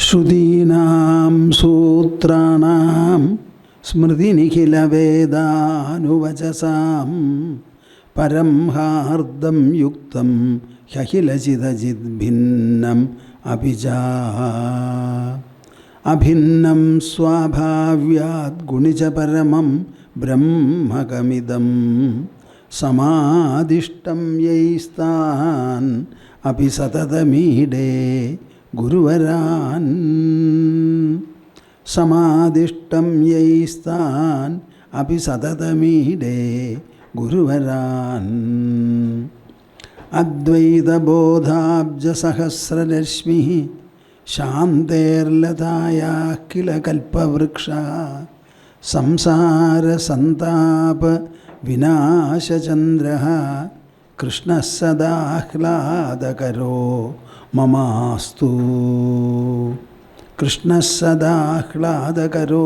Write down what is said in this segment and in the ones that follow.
ശ്രുതീനാം സൂത്രാണാം സ്മൃതിനിഖിലവേദാനുവചസാം പരം ഹാർദം യുക്തം ഹ്യഖിലചിദചിദ്ഭിന്നം അഭിജാ അഭിന്നം സ്വാഭാവ്യാത് ഗുണിച പരമം ബ്രഹ്മകമിദം സമാദിഷ്ടം യൈസ്താൻ അപി സതതമീഡേ ഗുരുവരാൻ സമാദിഷ്ടം യൈസ്താൻ അപി സതതമീഡേ ഗുരുവരാൻ അദ്വൈതബോധാബ്ജസഹസ്രരശ്മി ശാന്തേർലതായാഃ കില കൽപ്പവൃക്ഷാ സംസാരസന്താപ വിനാശചന്ദ്രഃ കൃഷ്ണഃ സദാഹ്ലാദകരോ മമാസ്തു കൃഷ്ണഃ സദാഹ്ലാദകരോ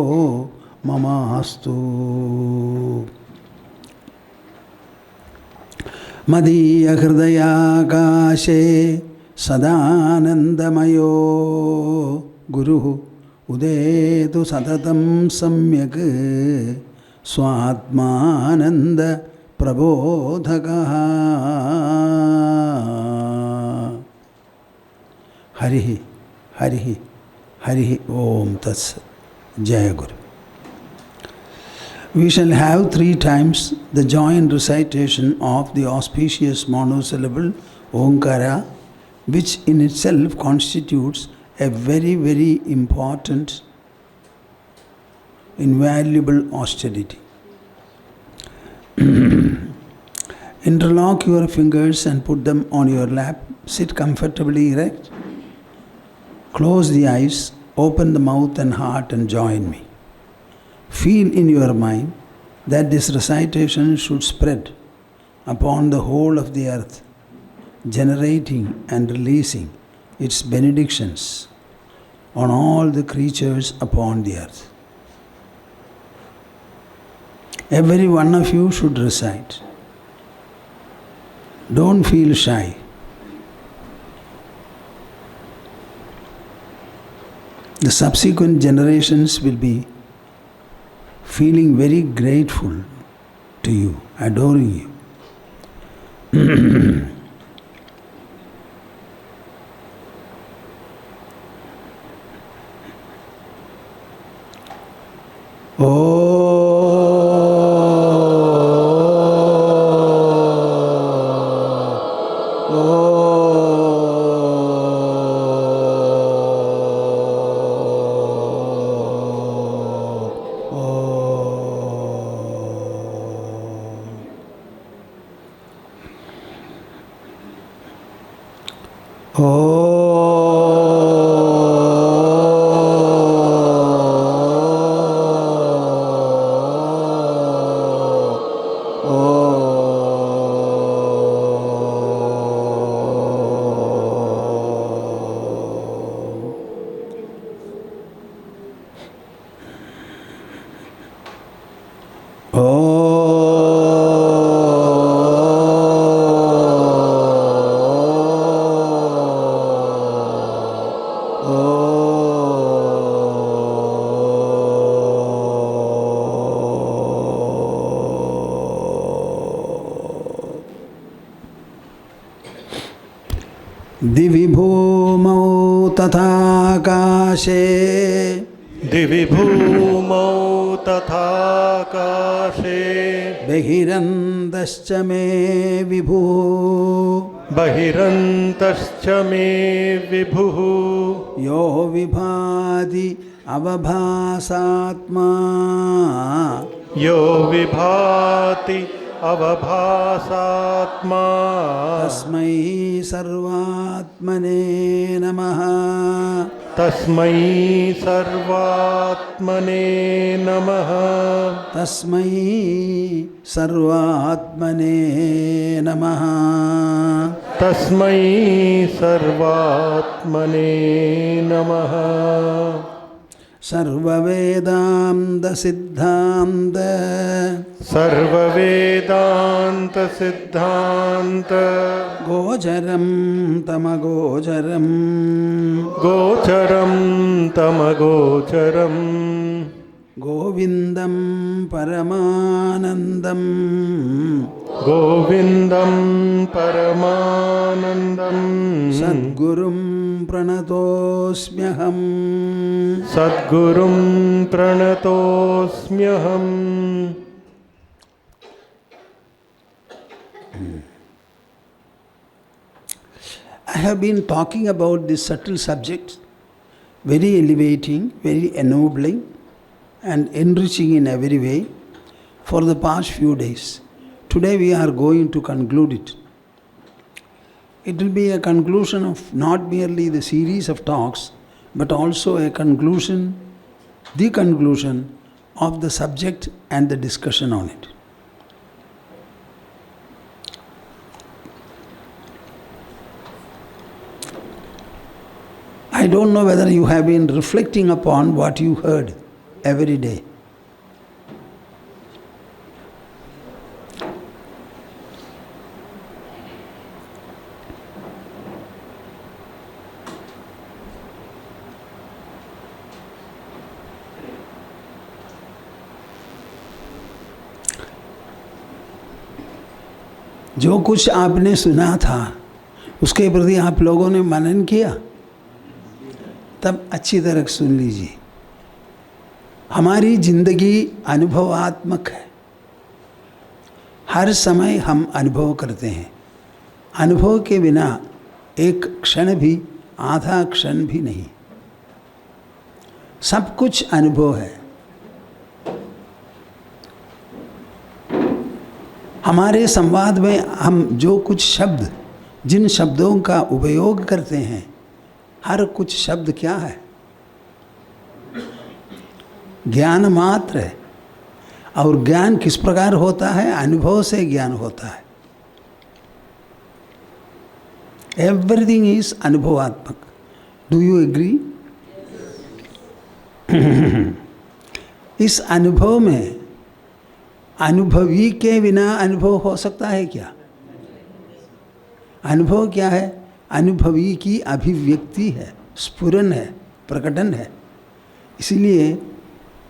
മമാസ്തു. മദീയഹൃദയാകാശേ സദാനന്ദമയോ ഗുരുഃ ഉദേതു സതതം സമ്യക് സ്വാത്മാനന്ദ പ്രബോധകഃ. ഹരി ഹരി ഹരി ഓം തത്സത്. ജയ ഗുരു. We shall have 3 times the joint recitation of the auspicious monosyllable Omkara, which in itself constitutes a very, very important, invaluable austerity. Interlock your fingers and put them on your lap. Sit comfortably erect. Close the eyes, open the mouth and heart and join me. Feel in your mind that this recitation should spread upon the whole of the earth, generating and releasing its benedictions on all the creatures upon the earth. Every one of you should recite. Don't feel shy. The subsequent generations will be feeling very grateful to you, adoring you. दिवि भूमौ तथाकाशे दिवि भूमौ तथाकाशे बहिरन्तश्च मे विभुः बहिरन्तश्च मे विभुः यो विभाति अवभासात्मा यो विभाति अवभासात्मा तस्मै सर्वात्मने नमः तस्मै सर्वात्मने नमः तस्मै सर्वात्मने नमः तस्मै सर्वात्मने नमः सर्ववेदान्त सिद्धान्त सर्ववेदान्त सिद्धान्त गोचरं तमगोचरं गोचरं तमगोचरं गोविन्दं परमानन्दं गोविन्दं परमानन्दं सद्गुरुं प्रणतोऽस्म्यहम् सद्गुरुं प्रणतोऽस्म्यहम्। I have been talking about this subtle subject, very elevating, very ennobling, and enriching in every way for the past few days. Today we are going to conclude it. It will be a conclusion of not merely the series of talks, but also a conclusion, the conclusion of the subject and the discussion on it. I don't know whether you have been reflecting upon what you heard every day. जो कुछ आपने सुना था उसके प्रति आप लोगों ने मनन किया, तब अच्छी तरह सुन लीजिए। हमारी जिंदगी अनुभवात्मक है। हर समय हम अनुभव करते हैं। अनुभव के बिना एक क्षण भी, आधा क्षण भी नहीं। सब कुछ अनुभव है। हमारे संवाद में हम जो कुछ शब्द, जिन शब्दों का उपयोग करते हैं, हर कुछ शब्द क्या है? ज्ञान मात्र है। और ज्ञान किस प्रकार होता है? अनुभव से ज्ञान होता है। एवरीथिंग इज अनुभवात्मक। Do you agree? इस अनुभव में अनुभवी के बिना अनुभव हो सकता है क्या? अनुभव क्या है? अनुभवी की अभिव्यक्ति है, स्फुरन है, प्रकटन है। इसलिए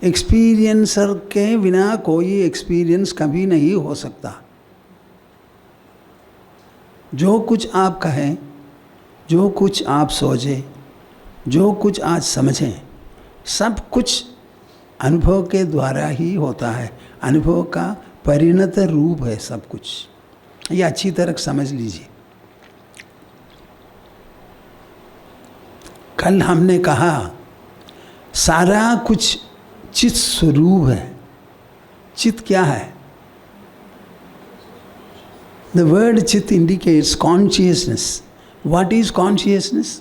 एक्सपीरियंसर के बिना कोई एक्सपीरियंस कभी नहीं हो सकता। जो कुछ आप कहें, जो कुछ आप सोचें, जो कुछ आज समझें, सब कुछ अनुभव के द्वारा ही होता है। अनुभव का परिणत रूप है सब कुछ। ये अच्छी तरह समझ लीजिए। कल हमने कहा सारा कुछ चित स्वरूप है। चित क्या है? द वर्ड चित indicates consciousness. What is consciousness?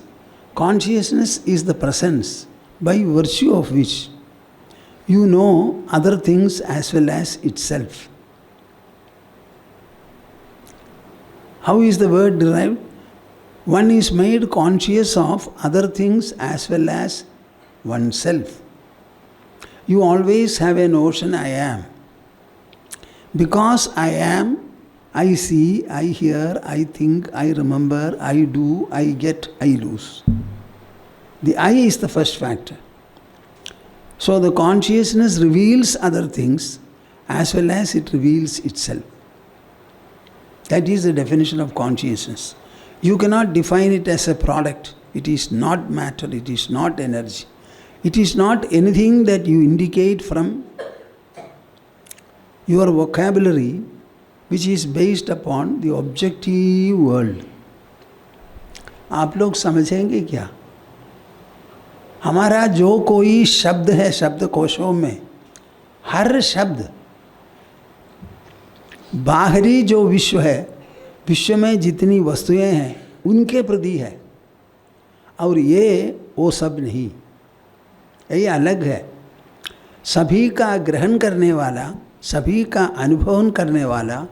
Consciousness is the presence by virtue of which you know other things as well as itself. How is the word derived? One is made conscious of other things as well as oneself. You always have a notion, I am. Because I am, I see, I hear, I think, I remember, I do, I get, I lose. The I is the first factor. So the consciousness reveals other things as well as it reveals itself. That is the definition of consciousness. You cannot define it as a product. It is not matter, it is not energy. It is not anything that you indicate from your vocabulary which is based upon the objective world. आप लोग समझेंगे क्या? हमारा जो कोई शब्द है शब्द कोशों में, हर शब्द बाहरी जो विश्व है, विश्व में जितनी वस्तुएं हैं उनके प्रति है, और ये वो सब नहीं, ये अलग है। सभी का ग्रहण करने वाला, सभी का अनुभव करने वाला,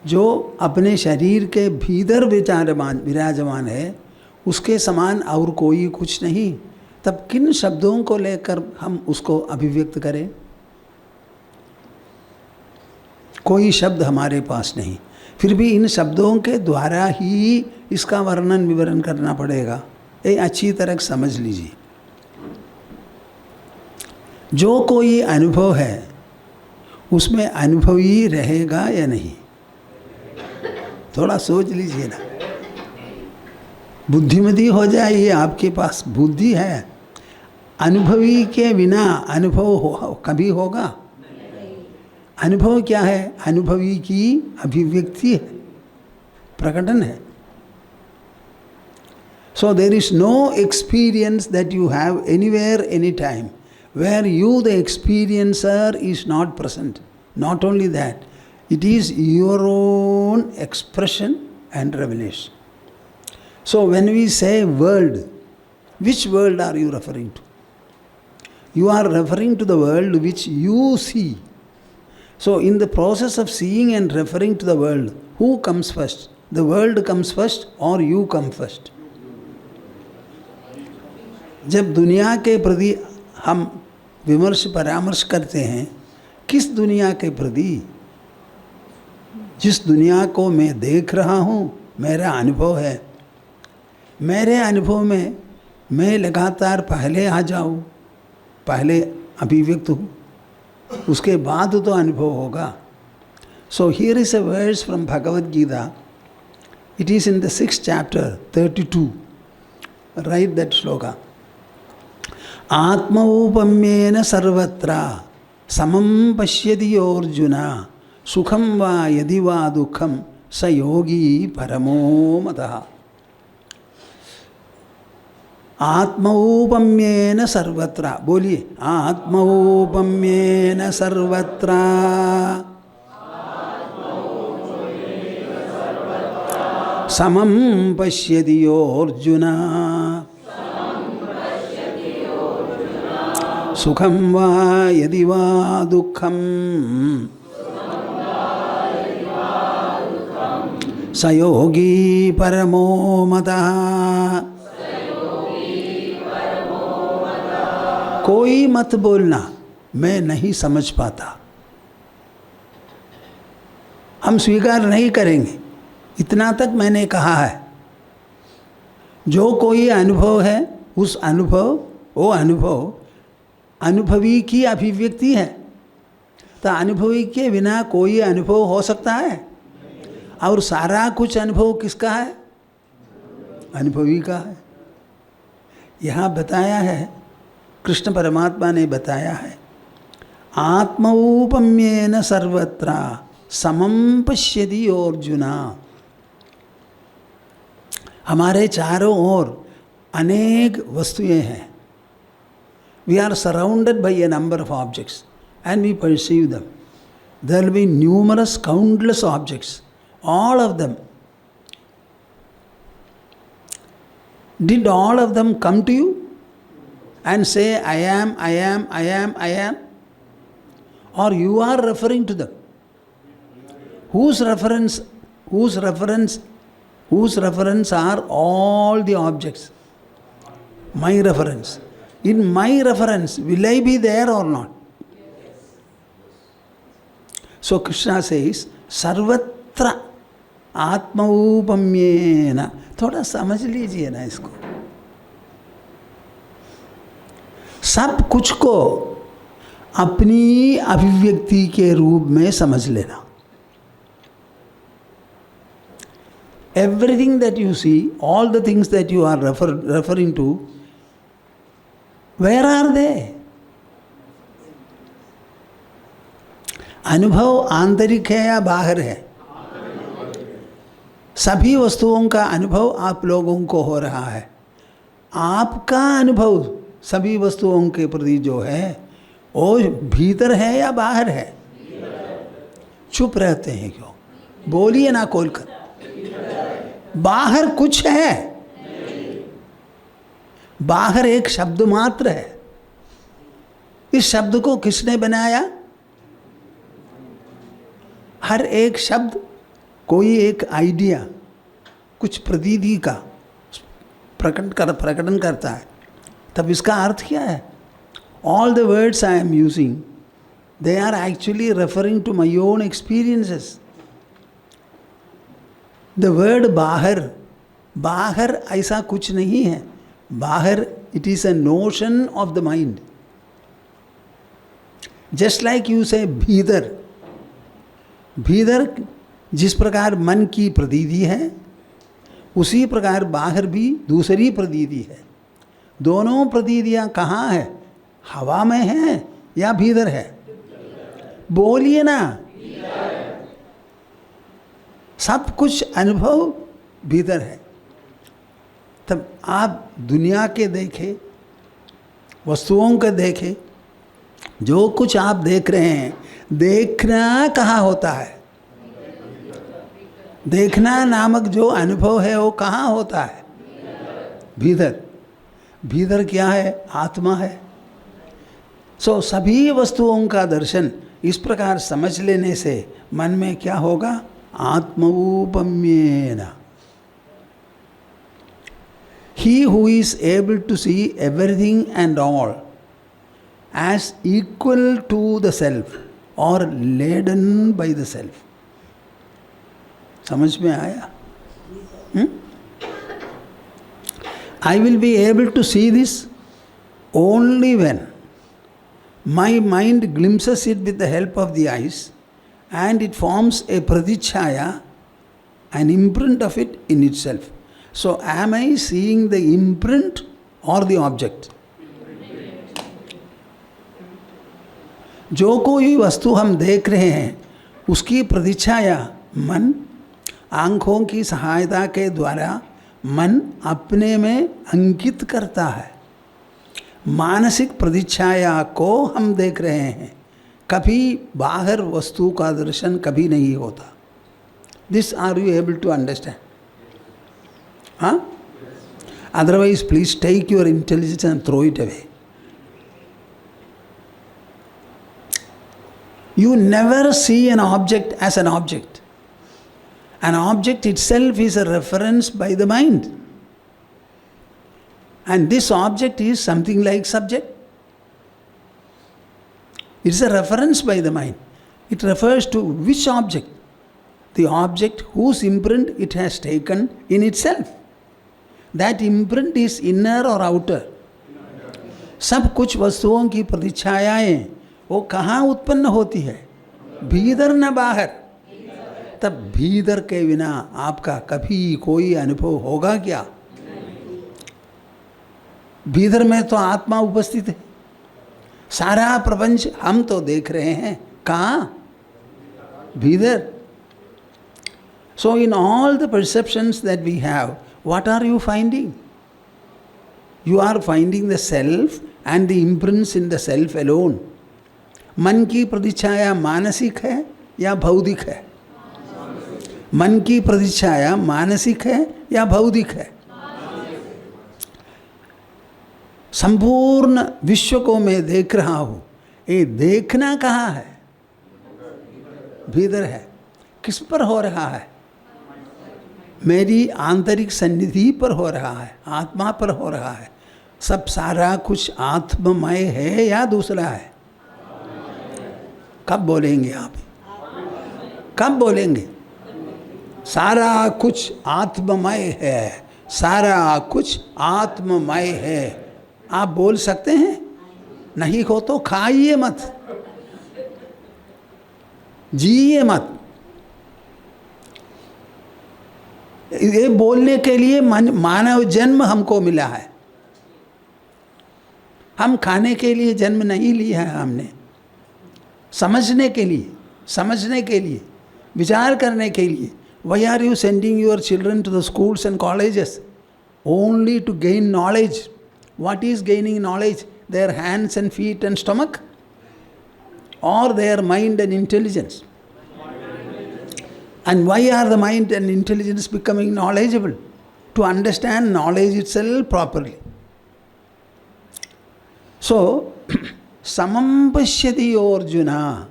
जो अपने शरीर के भीतर विराजमान है, उसके समान और कोई कुछ नहीं। तब किन शब्दों को लेकर हम उसको अभिव्यक्त करें? कोई शब्द हमारे पास नहीं। फिर भी इन शब्दों के द्वारा ही इसका वर्णन विवरण करना पड़ेगा। ये अच्छी तरह समझ लीजिए। जो कोई अनुभव है उसमें अनुभवी रहेगा या नहीं, थोड़ा सोच लीजिए ना। बुद्धिमती हो जाइए, आपके पास बुद्धि है। अनुभवी के बिना अनुभव कभी होगा? अनुभव क्या है? अनुभवी की अभिव्यक्ति है, प्रकटन है। So there is no experience that you have anywhere, anytime, where you, the experiencer, is not present. Not only that, it is your own expression and revelation. So when we say world, which world are you referring to? You are referring to the world which you see. So in the process of seeing and referring to the world, who comes first? The world comes first or you come first? जब दुनिया के प्रति हम विमर्श परामर्श करते हैं, किस दुनिया के प्रति? जिस दुनिया को मैं देख रहा हूँ, मेरा अनुभव है। मेरे अनुभव में मैं लगातार पहले आ जाऊँ, पहले अभिव्यक्त हूँ, उसके बाद तो अनुभव होगा। So here is a verse from Bhagavad Gita. It is in the 6th chapter 32. Right that shloka. आत्मौपम्येन सर्वत्र समं पश्यति योऽर्जुन सुखं वा यदि वा दुःखं स योगी परमो मतः. आत्मौपम्येन सर्वत्र, बोलिए, आत्मौपम्येन सर्वत्र समं पश्यति योऽर्जुन सुखं वा यदि वा दुःखं स योगी परमो मतः. कोई मत बोलना, मैं नहीं समझ पाता, हम स्वीकार नहीं करेंगे, इतना तक मैंने कहा है. जो कोई अनुभव है, उस अनुभव, वो अनुभव अनुभवी की अभिव्यक्ति है. तो अनुभवी के बिना कोई अनुभव हो सकता है? और सारा कुछ अनुभव किसका है? अनुभवी का है. यहाँ बताया है, कृष्ण परमात्मा ने बताया है, आत्मौपम्येन सर्वत्र समं पश्यति अर्जुन. हमारे चारों ओर अनेक वस्तुएं हैं. We are surrounded by a number of objects and we perceive them. There will be numerous, countless objects, all of them. Did all of them come to you and say, I am, I am, I am, I am? Or you are referring to them? Whose reference are all the objects? My reference. In my reference, will I be there or not? So Krishna says, सर्वत्र आत्मौपम्येन. थोड़ा समझ लीजिए ना इसको. सब कुछ को अपनी अभिव्यक्ति के रूप में समझ लेना. Everything that you see, all the things that you are referring to, where are they? अनुभव आंतरिक है या बाहर है? सभी वस्तुओं का अनुभव आप लोगों को हो रहा है. आपका अनुभव सभी वस्तुओं के प्रति जो है, वो भीतर है या बाहर है? चुप रहते हैं क्यों? बोलिए ना खोलकर. बाहर कुछ है, बाहर एक शब्द मात्र है. इस शब्द को किसने बनाया? हर एक शब्द कोई एक आइडिया, कुछ प्रतीति का प्रकटन करता है. तब इसका अर्थ क्या है? All the words I am using, they are actually referring to my own experiences. The word बाहर, बाहर ऐसा कुछ नहीं है. बाहर, it is a notion of the mind. Just like you say भीतर, भीतर जिस प्रकार मन की प्रतीति है, उसी प्रकार बाहर भी दूसरी प्रतीति है. दोनों प्रतीतियां कहाँ है? हवा में है या भीतर है? बोलिए ना. सब कुछ अनुभव भीतर है. तब आप दुनिया के देखें, वस्तुओं के देखें, जो कुछ आप देख रहे हैं, देखना कहाँ होता है? देखना नामक जो अनुभव है वो कहाँ होता है? भीतर. भीतर क्या है? आत्मा है. सो सभी वस्तुओं का दर्शन इस प्रकार समझ लेने से मन में क्या होगा? आत्मौपम्येन. He who is able to see everything and all as equal to the self or laden by the self. समझ में आया? I will be able to see this only when my mind glimpses it with the help of the eyes and it forms a pradicchaya, an imprint of it in itself. So am I seeing the imprint or the object? जो कोई वस्तु हम देख रहे हैं उसकी प्रतीक्षाया मन, आँखों की सहायता के द्वारा मन अपने में अंकित करता है. मानसिक प्रतीक्षाया को हम देख रहे हैं. कभी बाहर वस्तु का दर्शन कभी नहीं होता. This are you able to understand? हाँ? Otherwise, please take your intelligence and throw it away. You never see an object as an object. An object itself is a reference by the mind. And this object is something like subject. It is a reference by the mind. It refers to which object? The object whose imprint it has taken in itself. That imprint is inner or outer? सब कुछ वस्तुओं की प्रतिच्छायाएं वो कहाँ उत्पन्न होती है? भीतर न बाहर. तब भीतर के बिना आपका कभी कोई अनुभव होगा क्या? भीतर में तो आत्मा उपस्थित है. सारा प्रपंच हम तो देख रहे हैं कहाँ? भीतर. So in all the perceptions that we have, what are you finding? You are finding the self and the imprints in the self alone. मन की प्रतिच्छाया मानसिक है या भौतिक है? मन की प्रतिच्छाया मानसिक है या भौतिक है? संपूर्ण विश्व को मैं देख रहा हूँ. ये देखना कहाँ है? भीतर है. किस पर हो रहा है? मेरी आंतरिक सन्निधि पर हो रहा है, आत्मा पर हो रहा है. सब सारा कुछ आत्ममय है या दूसरा है? कब बोलेंगे आप? कब बोलेंगे? सारा कुछ आत्ममय है, सारा कुछ आत्ममय है. आप बोल सकते हैं? नहीं हो तो खाइए मत, जिए मत. ये बोलने के लिए मानव जन्म हमको मिला है. हम खाने के लिए जन्म नहीं लिया है हमने. समझने के लिए, समझने के लिए, विचार करने के लिए. Why are you sending your children to the schools and colleges? Only to gain knowledge. What is gaining knowledge? Their hands and feet and stomach? Or their mind and intelligence? And why are the mind and intelligence becoming knowledgeable? To understand knowledge itself properly. So, samam pashyati Arjuna.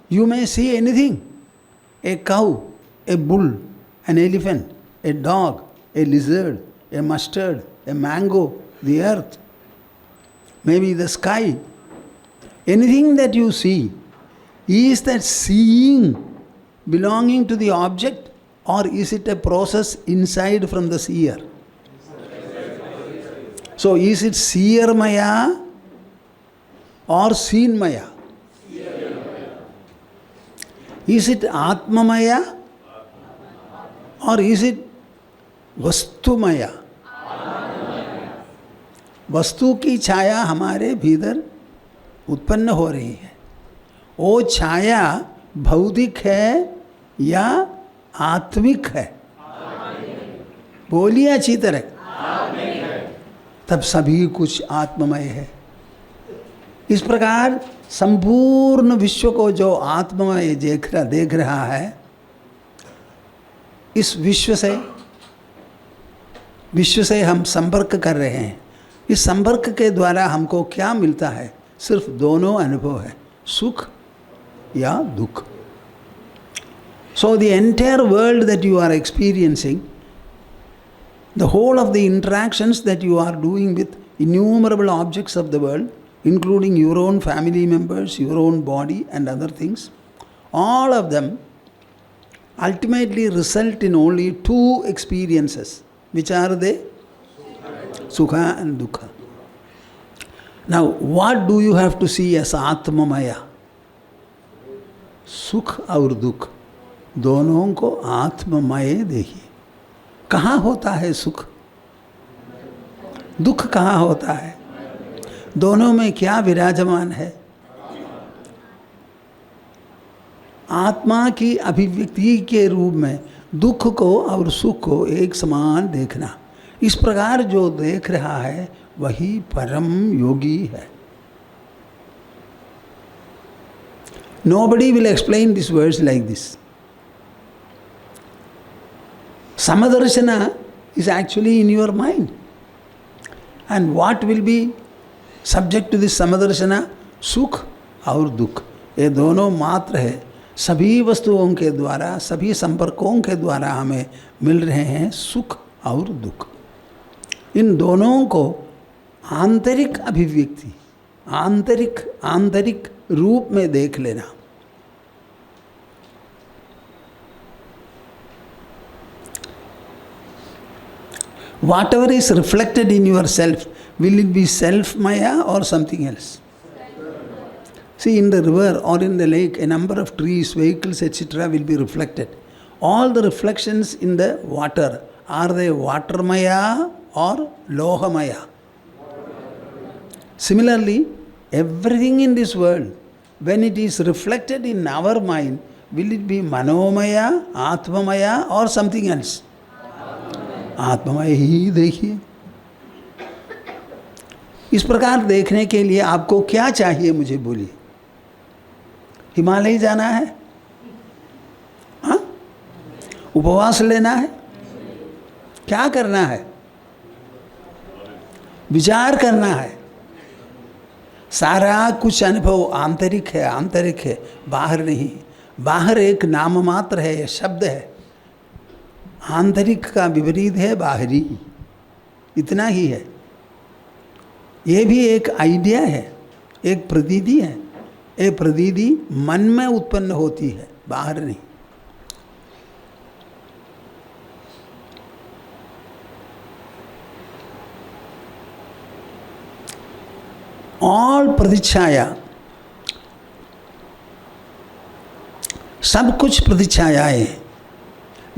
You may see anything. A cow, a bull, an elephant, a dog, a lizard, a mustard, a mango, the earth, maybe the sky. Anything that you see, is that seeing belonging to the object or is it a process inside from the seer? So is it seer maya or seen maya? Is it Atma maya or is it वस्तु मया? वस्तु की छाया हमारे भीतर उत्पन्न हो रही है. वो छाया भौतिक है या आत्मिक है? बोलिए अच्छी तरह. तब सभी कुछ आत्ममय है. इस प्रकार संपूर्ण विश्व को जो आत्ममय देख रहा है, इस विश्व से हम संपर्क कर रहे हैं. इस संपर्क के द्वारा हमको क्या मिलता है? सिर्फ दोनों अनुभव है, सुख या दुख. So the entire world that you are experiencing, the whole of the interactions that you are doing with innumerable objects of the world, including your own family members, your own body and other things, all of them ultimately result in only two experiences. Which are they? Sukha and Dukha. Now, what do you have to see as Atma Maya? सुख और दुख दोनों को आत्ममय देखिए. कहाँ होता है सुख? दुख कहाँ होता है? दोनों में क्या विराजमान है? आत्मा की अभिव्यक्ति के रूप में दुख को और सुख को एक समान देखना. इस प्रकार जो देख रहा है वही परम योगी है. Nobody will explain these words like this. Samadarshana is actually in your mind. And what will be subject to this Samadarshana? Sukh और दुख. ये दोनों मात्र है. सभी वस्तुओं के द्वारा, सभी संपर्कों के द्वारा हमें मिल रहे हैं सुख और दुख. इन दोनों को आंतरिक अभिव्यक्ति, आंतरिक रूप में देख लेना. Whatever is reflected in yourself, will it be self-maya or something else? See, in the river or in the lake, a number of trees, vehicles, etc. will be reflected. All the reflections in the water, are they water-maya or loha-maya? Similarly, everything in this world, when it is reflected in our mind, will it be manomaya, atmamaya or something else? आत्ममय ही देखिए. इस प्रकार देखने के लिए आपको क्या चाहिए मुझे बोलिए? हिमालय जाना है? हाँ? उपवास लेना है? क्या करना है? विचार करना है. सारा कुछ अनुभव आंतरिक है, बाहर नहीं. बाहर एक नाम मात्र है, शब्द है. आंतरिक का विपरीत है बाहरी. इतना ही है. ये भी एक आइडिया है, एक प्रतीति है. ये प्रतीति मन में उत्पन्न होती है, बाहर नहीं. ऑल प्रतिच्छाया, सब कुछ प्रतिच्छायाएं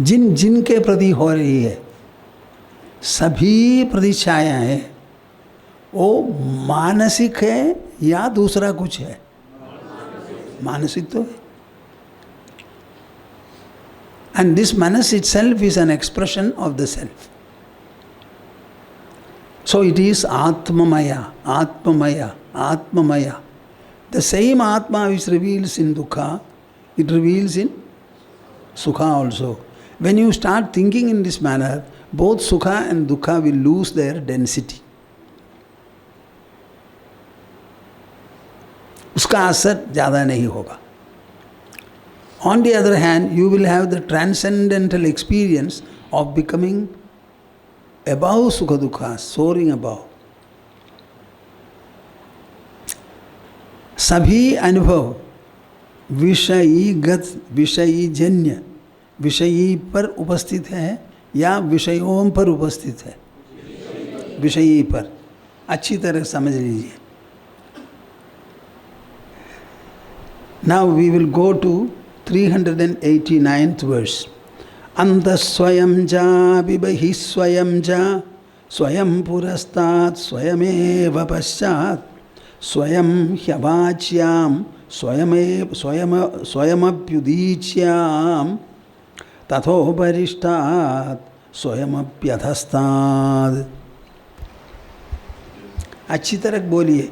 जिन के प्रति हो रही है, सभी प्रतिच्छायाएं वो मानसिक है या दूसरा कुछ है? मानसिक तो है. And this Manas itself is an expression of the self. So it is Atmamaya. The same Atma which reveals in Dukha, it reveals in Sukha also. When you start thinking in this manner, both Sukha and Dukha will lose their density. उसका असर ज़्यादा नहीं होगा. On the other hand, you will have the transcendental experience of becoming above Sukha Dukha, soaring above. सभी अनुभव विषयीगत, विषयीजन्य, विषयी पर उपस्थित है या विषयों पर उपस्थित है? विषयी पर। अच्छी तरह समझ लीजिए। Now we will go to 389th verse. Anta swayam ja bibahi swayam ja swayam purastat swayameva paschat swayam hyavachyam swayamapyudichyam tathoparishtat swayamapyathastad. अच्छी तरह बोलिए।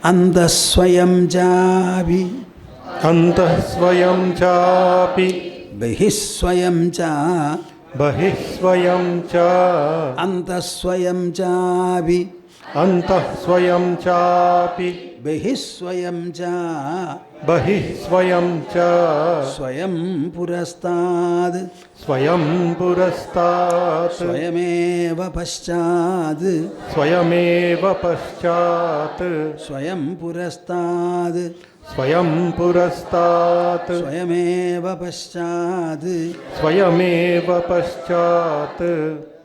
अंतः स्वयं चापि अन्तः स्वयं चापि बहिः स्वयं च बहिः स्वयं च अंतः स्वयं चापि अन्तः स्वयं चापि बहिः स्वयं च बहिः स्वयं च स्वयं पुरस्ताद् स्वयं पुरस्तात् स्वयमेव पश्चात् स्वयमेव पश्चात् स्वयं पुरस्ताद् स्वयं पुरस्तात् स्वयमेव पश्चात् स्वयमेव पश्चात्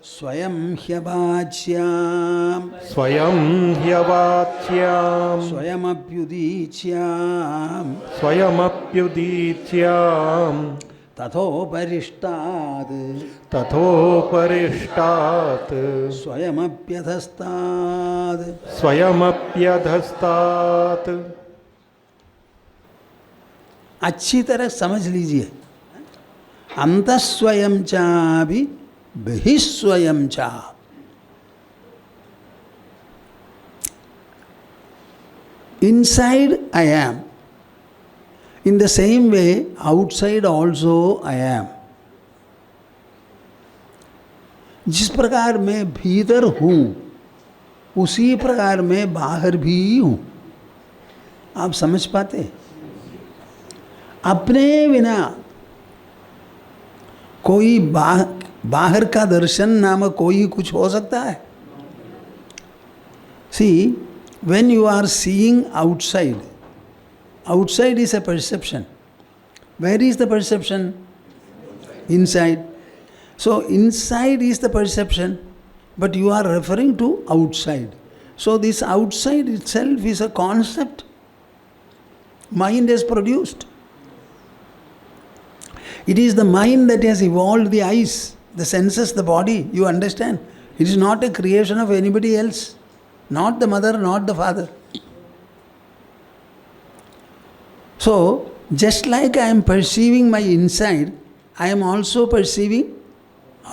स्वयं ह्यवाच्यां स्वयं ह्यवाच्यां स्वयमप्युदीच्यां स्वयमप्युदीच्यां तथोपरिष्टात् तथोपरिष्टात् स्वयमप्यधस्तात् स्वयमप्यधस्तात्। अच्छी तरह समझ लीजिए। अंतः स्वयं चापि बहिः स्वयं च। Inside I am. In the same way, outside also I am. जिस प्रकार मैं भीतर हूँ उसी प्रकार मैं बाहर भी हूँ। आप समझ पाते? अपने बिना कोई बाहर का दर्शन नामक कोई कुछ हो सकता है? See, when you are seeing outside, outside is a perception. Where is the perception? Inside. So inside is the perception, but you are referring to outside. So this outside itself is a concept mind has produced. It is the mind that has evolved the eyes, the senses, the body. You understand? It is not a creation of anybody else. Not the mother, not the father. So, just like I am perceiving my inside, I am also perceiving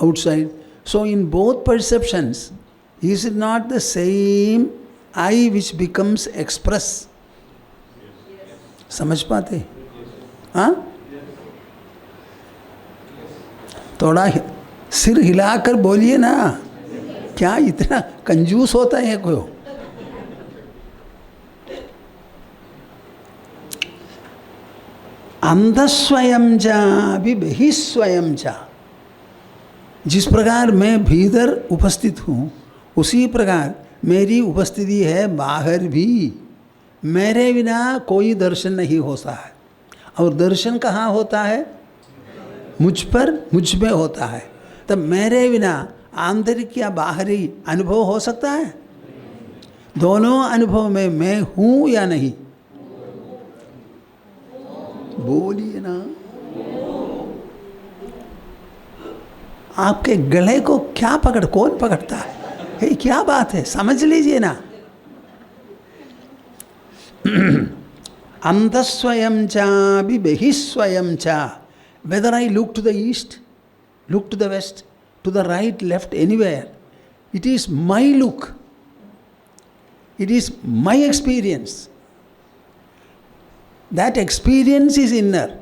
outside. So, in both perceptions, is it not the same I which becomes express? समझ पाते? हाँ? थोड़ा सिर हिलाकर बोलिए ना। क्या इतना कंजूस होता है कोई? अंतः स्वयं च भी बहिः स्वयं च। जिस प्रकार मैं भीतर उपस्थित हूँ उसी प्रकार मेरी उपस्थिति है बाहर भी। मेरे बिना कोई दर्शन नहीं होता है। और दर्शन कहाँ होता है? मुझ पर, मुझ में होता है। तब मेरे बिना आंतरिक या बाहरी अनुभव हो सकता है? दोनों अनुभव में मैं हूँ या नहीं? बोलिए ना। आपके गले को क्या कौन पकड़ता है? ये क्या बात है? समझ लीजिए ना। अंतः स्वयं चापि बहिः स्वयं च। Whether I look to the east, look to the west, to the right, left, anywhere, it is my look. It is my experience. That experience is inner.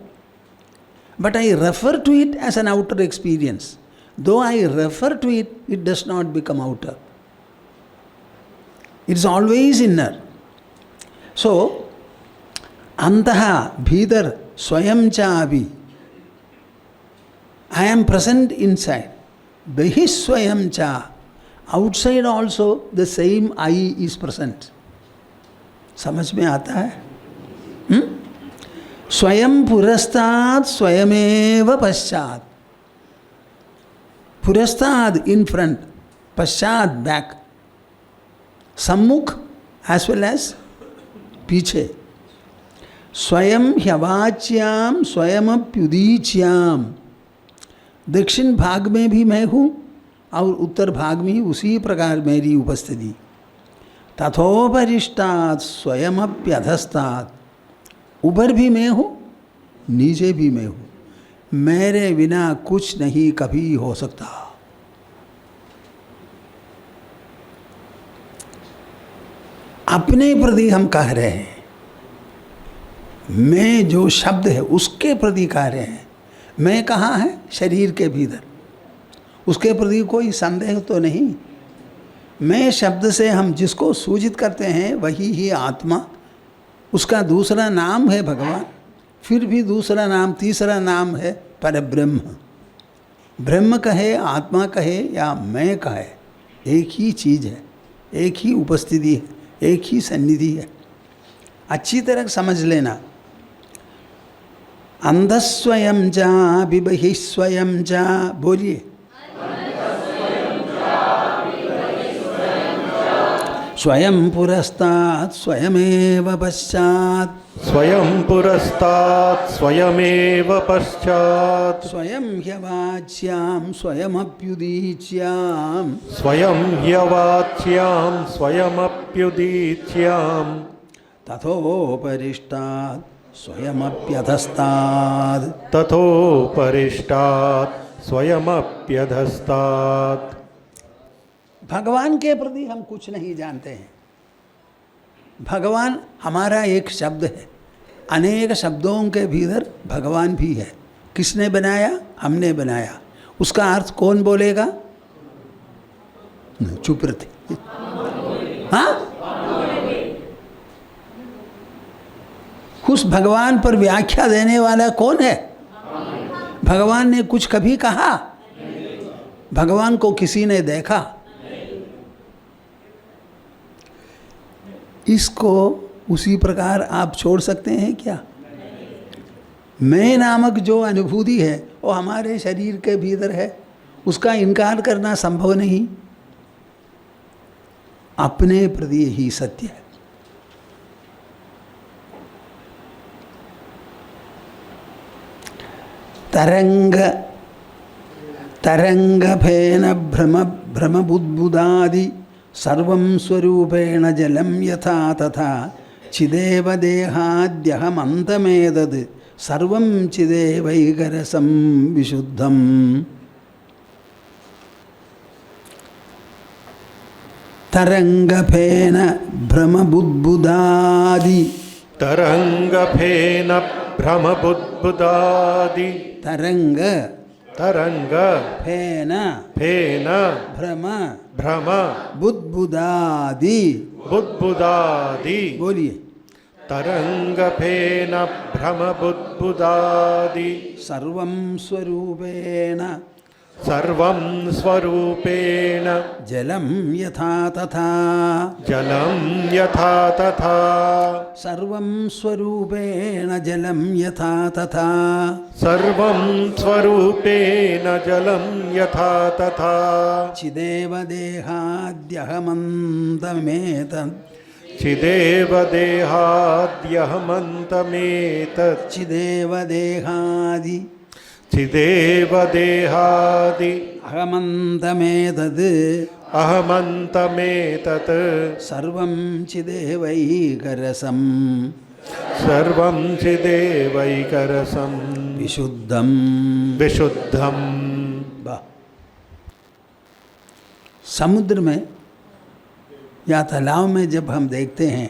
But I refer to it as an outer experience. Though I refer to it, it does not become outer. It is always inner. So, antaha, bhidar, swayam chavi. I am present inside. Bahi swayam cha. Outside also the same I is present. समझ में आता है? स्वयं पुरस्तात् स्वयमेव पश्चात्. Purastad in front, Paschat back, Sammukh as well as पीछे. स्वयं ह्यवाच्याम स्वयं अप्युदीच्याम. दक्षिण भाग में भी मैं हूँ और उत्तर भाग में उसी प्रकार मेरी उपस्थिति. तथोपरिष्टात् स्वयं अप्यधस्तात्. ऊपर भी मैं हूँ, नीचे भी मैं हूँ. मेरे बिना कुछ नहीं कभी हो सकता. अपने प्रति हम कह रहे हैं, मैं जो शब्द है उसके प्रति कह रहे हैं. मैं कहाँ है? शरीर के भीतर. उसके प्रति कोई संदेह तो नहीं. मैं शब्द से हम जिसको सूचित करते हैं वही ही आत्मा. उसका दूसरा नाम है भगवान. फिर भी दूसरा नाम, तीसरा नाम है परब्रह्म. ब्रह्म कहे, आत्मा कहे या मैं कहे, एक ही चीज़ है, एक ही उपस्थिति है, एक ही सन्निधि है. अच्छी तरह समझ लेना. अंधः स्वयं चा बिबहिः स्वयं चा. बोलिए. स्वयं पुरस्तात् स्वयमेव पश्चात्. स्वयं पुरस्तात् स्वयमेव पश्चात्. स्वयं ह्यवाच्यां स्वयमप्युदीच्यां. स्वयं ह्यवाच्यां स्वयमप्युदीच्यां. तथोपरिष्टात् स्वयमप्यधस्तात्. तथोपरिष्टात् स्वयमप्यधस्तात्. भगवान के प्रति हम कुछ नहीं जानते हैं. भगवान हमारा एक शब्द है. अनेक शब्दों के भीतर भगवान भी है. किसने बनाया? हमने बनाया. उसका अर्थ कौन बोलेगा? चुप रहते. हाँ, उस भगवान पर व्याख्या देने वाला कौन है? भगवान ने कुछ कभी कहा? भगवान को किसी ने देखा? इसको उसी प्रकार आप छोड़ सकते हैं क्या? मैं नामक जो अनुभूति है वो हमारे शरीर के भीतर है. उसका इनकार करना संभव नहीं. अपने प्रति ही सत्य है. तरंगफेन भ्रम बुद्बुदादि सर्वं स्वरूपेण जलं यथा तथा चिदेव देहाद्यहमन्तमेतद् सर्वं चिदेवैकरसं विशुद्धम्. तरंगफेन भ्रम बुद्बुदादि. तरंगफेन भ्रम बुद्बुदादि. तरंग तरंग फेन फेन भ्रम भ्रम बुद्बुदादि. बुद्बुदादि. बोलिए. तरंगफेन भ्रम बुद्बुदादि. सर्वं स्वरूपेण सर्वं स्वरूपेण जलं यथा तथा. जलं यथा तथा. सर्वं स्वरूपेण जलं यथा तथा. सर्वं स्वरूपेण जलं यथा तथा. चिदेव देहाद्यहमन्तमेतत्. चिदेव देहाद्यहमन्तमेतत्. चिदेव देहादि चिदेव देहादि अहमन्तमेतत्. अहमन्तमेतत्. सर्वं चिदेवैकरसं सर्वं चिदेवैकरसं विशुद्धं. विशुद्धं. वाह. समुद्र में या तालाब में जब हम देखते हैं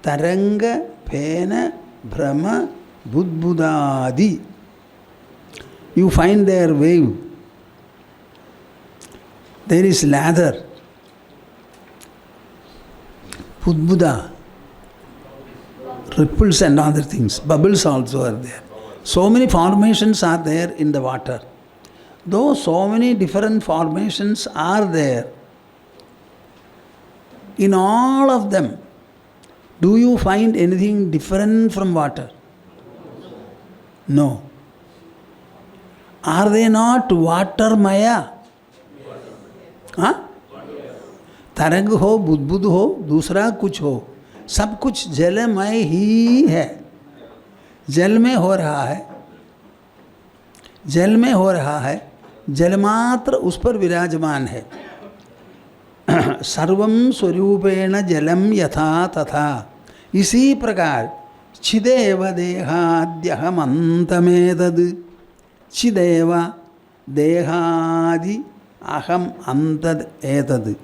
तरंग फेन भ्रम बुद्बुदादि, you find their wave. There is lather, budbuda, ripples and other things. Bubbles also are there. So many formations are there in the water. Though so many different formations are there, in all of them, do you find anything different from water? No. Are they not water maya? हाँ? तरंग हो, बुदबुद हो, दूसरा कुछ हो, सब कुछ जलमय ही है. जल में हो रहा है, जल में हो रहा है, जलमात्र उस पर विराजमान है. सर्वं स्वरूपेण जलम यथा तथा. इसी प्रकार चिदेव देहाद्यहमन्तमेतद्. चिदेव देहादि aham antad etad.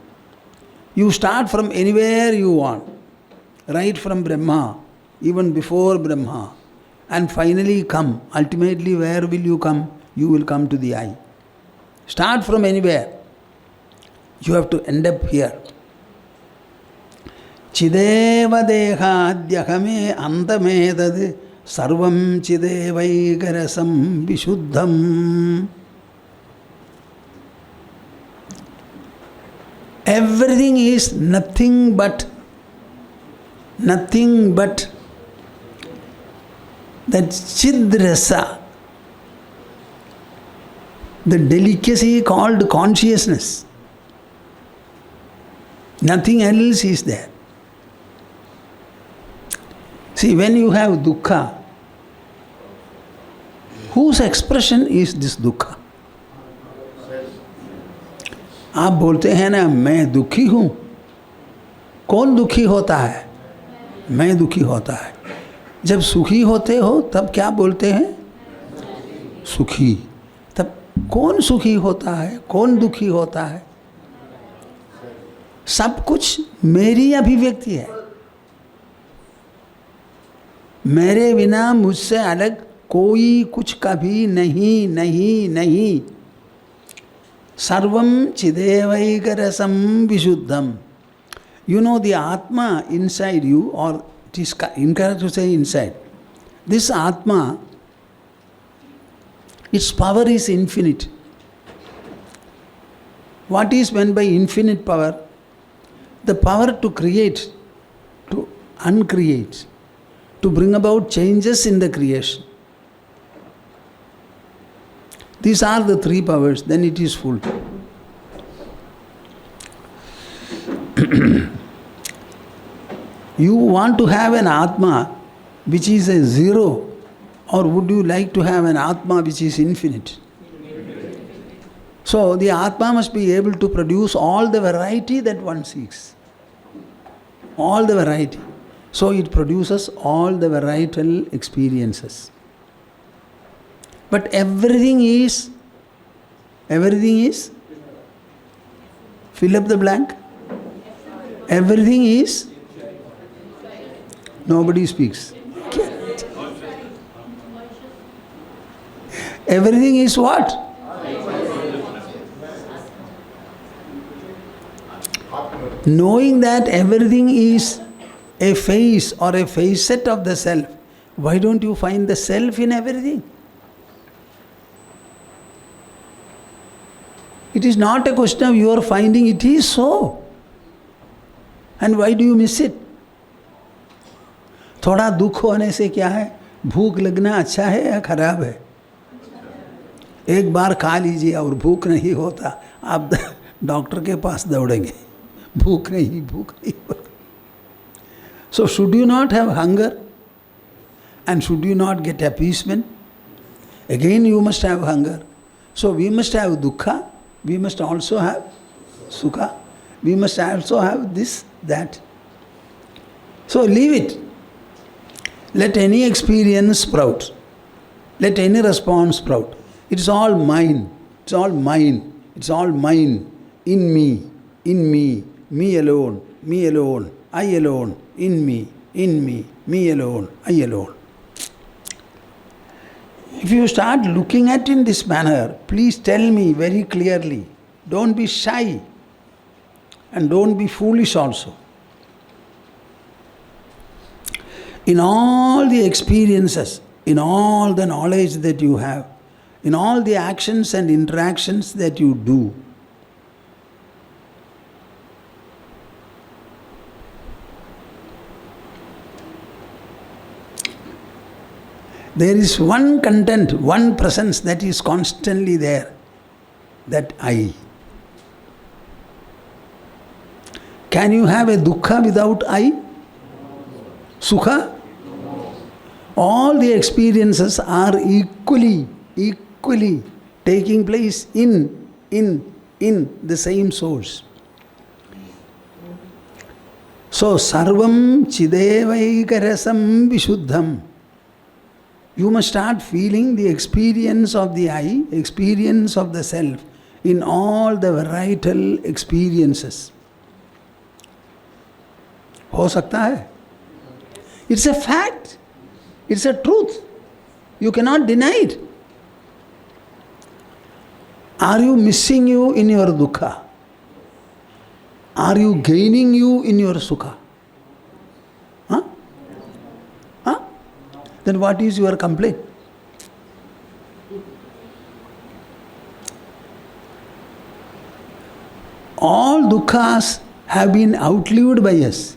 You start from anywhere you want, right from Brahma, even before Brahma, and finally come. Ultimately, where will you come? You will come to the I. Start from anywhere. You have to end up here. Chideva dehadyahame antamedad sarvam chidevaikarasam vishuddham. Everything is nothing but that chidrasa, the delicacy called consciousness. Nothing else is there. See, when you have dukkha, whose expression is this dukkha? आप बोलते हैं ना, मैं दुखी हूँ. कौन दुखी होता है? मैं दुखी होता है. जब सुखी होते हो तब क्या बोलते हैं? सुखी. तब कौन सुखी होता है? कौन दुखी होता है? सब कुछ मेरी अभिव्यक्ति है. मेरे बिना मुझसे अलग कोई कुछ कभी नहीं नहीं नहीं. सर्वम चिदेवैकरसम विशुद्धम. You know the Atma inside you, or it is incorrect to say inside. This Atma, its power is infinite. What is meant by infinite power? The power to create, to uncreate, to bring about changes in the creation. These are the three powers, then it is full. You want to have an Atma which is a zero, or would you like to have an Atma which is infinite? So the Atma must be able to produce all the variety that one seeks. All the variety. So it produces all the varietal experiences. But everything is, fill up the blank. Everything is, nobody speaks. Everything is what? Knowing that everything is a face or a facet of the self, why don't you find the self in everything? It is not a question of your finding, it is so. And why do you miss it? थोड़ा दुख होने से क्या है? भूख लगना अच्छा है या खराब है? एक बार खा लीजिए और भूख नहीं होता, आप डॉक्टर के पास दौड़ेंगे. भूख नहीं होता. So should you not have hunger? And should you not get appeasement? Again you must have hunger. So we must have dukkha. We must also have sukha. We must also have this, that. So leave it. Let any experience sprout. Let any response sprout. It's all mine. It's all mine. It's all mine. In me. Me alone. I alone. In me. Me alone. I alone. If you start looking at it in this manner, please tell me very clearly. Don't be shy and don't be foolish also. In all the experiences, in all the knowledge that you have, in all the actions and interactions that you do, There is one content, one presence that is constantly there. That I. Can you have a dukkha without I? Sukha? All the experiences are equally taking place in the same source. So, sarvam chidevaikarasam vishuddham. You must start feeling the experience of the I, experience of the self in all the varietal experiences. हो सकता है? It's a fact. It's a truth. You cannot deny it. Are you missing you in your dukkha? Are you gaining you in your sukha? Huh? Huh? Then what is your complaint? All dukkhas have been outlived by us.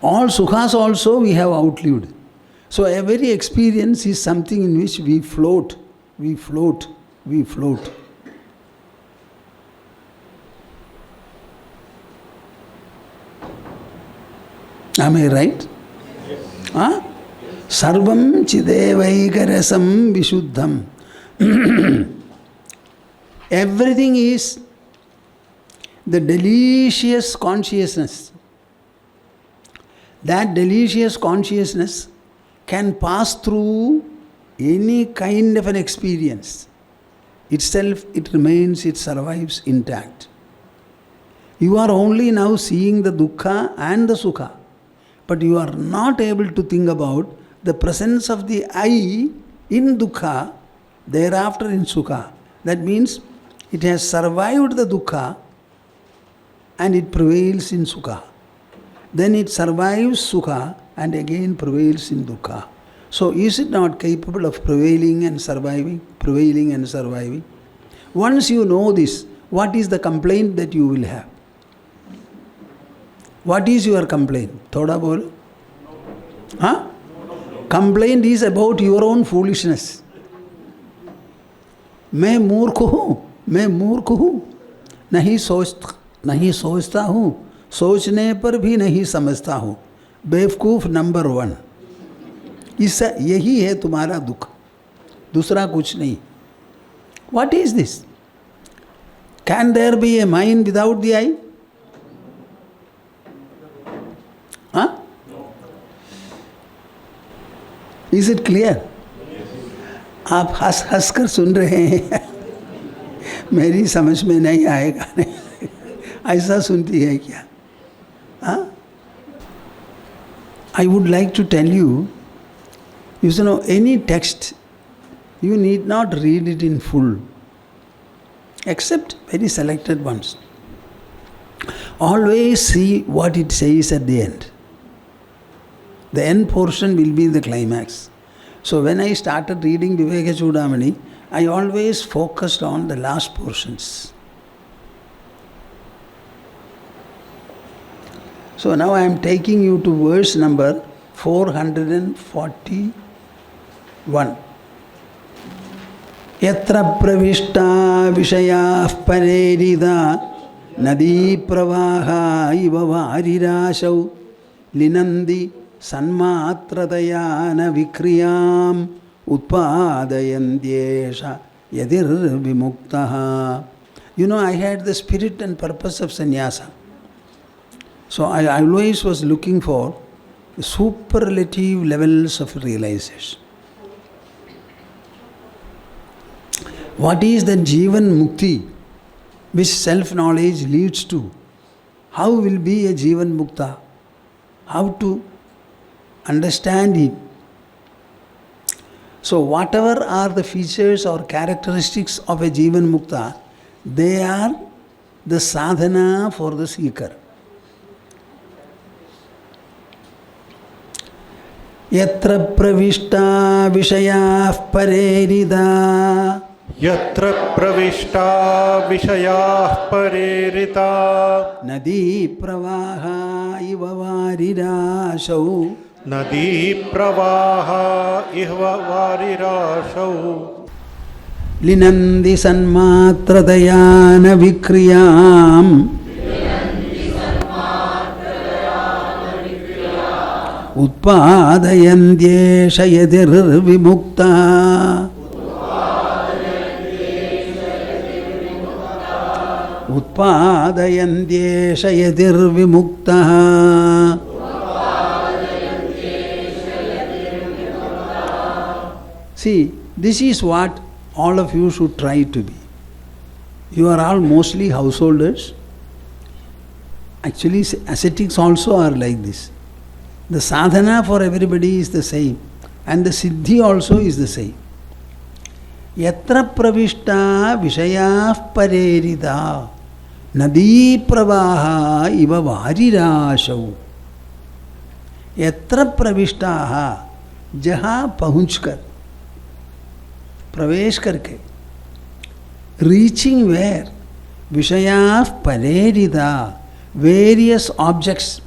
All sukhas also we have outlived. So every experience is something in which we float. Am I right? Yes. Huh? Sarvam chidevaikarasam vishuddham. Everything is the delicious consciousness. That delicious consciousness can pass through any kind of an experience. Itself, it remains, it survives intact. You are only now seeing the dukkha and the sukha, but you are not able to think about the presence of the I in dukkha, thereafter in sukha. That means it has survived the dukkha and it prevails in sukha. Then it survives sukha and again prevails in dukkha. So is it not capable of prevailing and surviving? Once you know this, what is the complaint that you will have? What is your complaint? Thoda bol. Huh? Complaint is about your own foolishness. मैं मूर्ख हूँ, नहीं सोचता हूँ, सोचने पर भी नहीं समझता हूँ, बेवकूफ नंबर 1. इससे यही है तुम्हारा दुख, दूसरा कुछ नहीं. What is this? Can there be a mind without the I? Huh? Is it clear? आप हंस कर सुन रहे हैं. मेरी समझ में नहीं आएगा नहीं. ऐसा सुनती है क्या? Huh? I would like to tell you, any text, you need not read it in full, except very selected ones. Always see what it says at the end. The end portion will be the climax. So when I started reading Vivekachudamani, I always focused on the last portions. So now I am taking you to verse number 441. Yatra pravishta vishayah parerida nadi pravaha iva varirashau linandi sanmatradayana vikriyam utpadayandyesha yadir vimuktaha. I had the spirit and purpose of sannyasa. So I always was looking for superlative levels of realization. What is the Jivan Mukti which self-knowledge leads to? How will be a Jivan Mukta? How to understand it? So whatever are the features or characteristics of a Jivan Mukta, they are the sadhana for the seeker. Yatra pravishta vishayah parerida. Yatra pravishta vishayah parerita. Nadi pravaha iva varirashau. Nadi pravaha ihva varirashau. Linandi sanmatradayana vikriyam Utpadayandyesha yadir vimukta Utpadayandyesha yadir vimukta. See, this is what all of you should try to be. You are all mostly householders. Actually, ascetics also are like this. The sadhana for everybody is the same, and the siddhi also is the same. Yatra pravishta vishayah parerida nadi pravaha iva varirashau. Yatra pravishtaha, जहाँ पहुँचकर, प्रवेश करके, reaching where, विषयाः परेरिदा, various objects,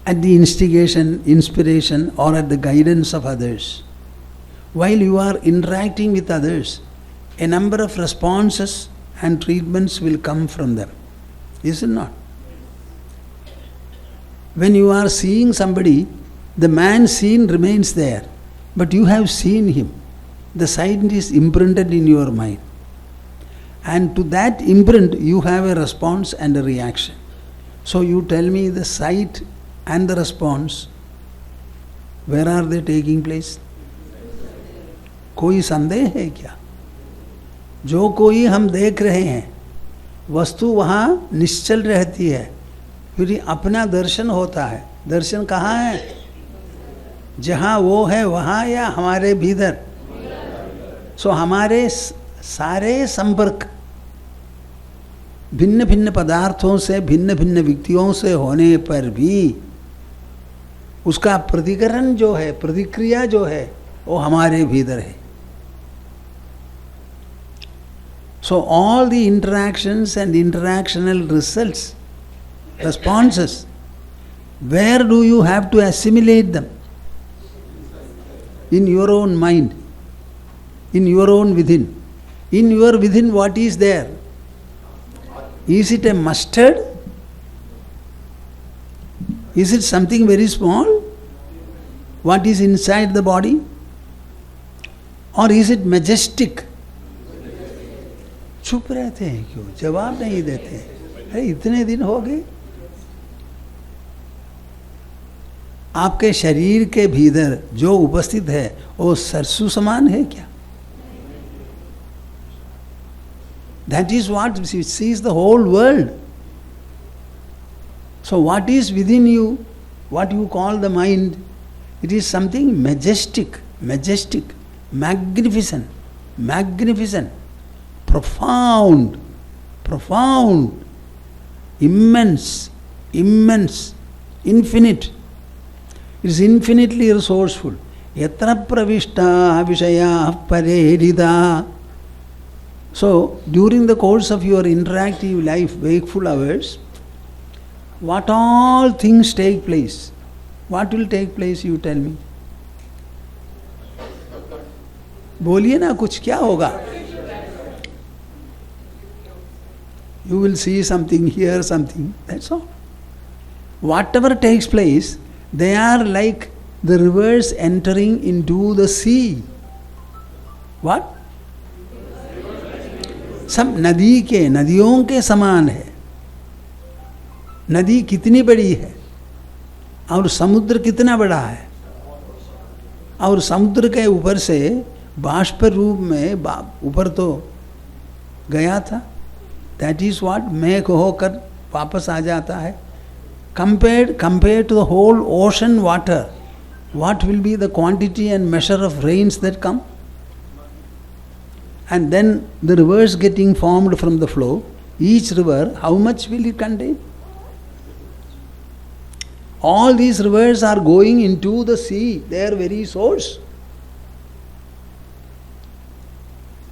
at the instigation, inspiration, or at the guidance of others. While you are interacting with others, a number of responses and treatments will come from them. Is it not? When you are seeing somebody, the man seen remains there, but you have seen him. The sight is imprinted in your mind. And to that imprint, you have a response and a reaction. So you tell me the sight and the response, where are they taking place? कोई संदेह है क्या? जो कोई हम देख रहे हैं, वस्तु वहाँ निश्चल रहती है, फिर अपना दर्शन होता है. दर्शन कहाँ है? जहाँ वो है वहाँ या हमारे भीतर? सो हमारे सारे संपर्क भिन्न भिन्न पदार्थों से, भिन्न भिन्न व्यक्तियों से होने पर भी उसका प्रतिकरण जो है, प्रतिक्रिया जो है, वो हमारे भीतर है. So all the interactions and interactional results, responses, where do you have to assimilate them? In your own mind, in your own within. In your within, what is there? Is it a mustard? Is it something very small? What is inside the body? Or is it majestic? चुप रहते हैं क्यों? जवाब नहीं देते. अरे इतने दिन हो गए. आपके शरीर के भीतर जो उपस्थित है वो सरसू समान है क्या? That is what sees the whole world. So what is within you, what you call the mind, it is something majestic, magnificent, profound, immense, infinite. It is infinitely resourceful. Yatra pravishta vishayah parerida. So, during the course of your interactive life, wakeful hours, what all things take place? What will take place, you tell me? बोलिए ना कुछ, क्या होगा? You will see something, hear something, that's all. Whatever takes place, they are like the rivers entering into the sea. What? सब नदी के, नदियों के समान है. नदी कितनी बड़ी है और समुद्र कितना बड़ा है, और समुद्र के ऊपर से बाष्प रूप में ऊपर तो गया था. दैट इज व्हाट मेघ होकर वापस आ जाता है. Compared to the whole ocean water, what will be the quantity and measure of rains that come? And then the rivers getting formed from the flow, each river, how much will it contain? All these rivers are going into the sea, their very source.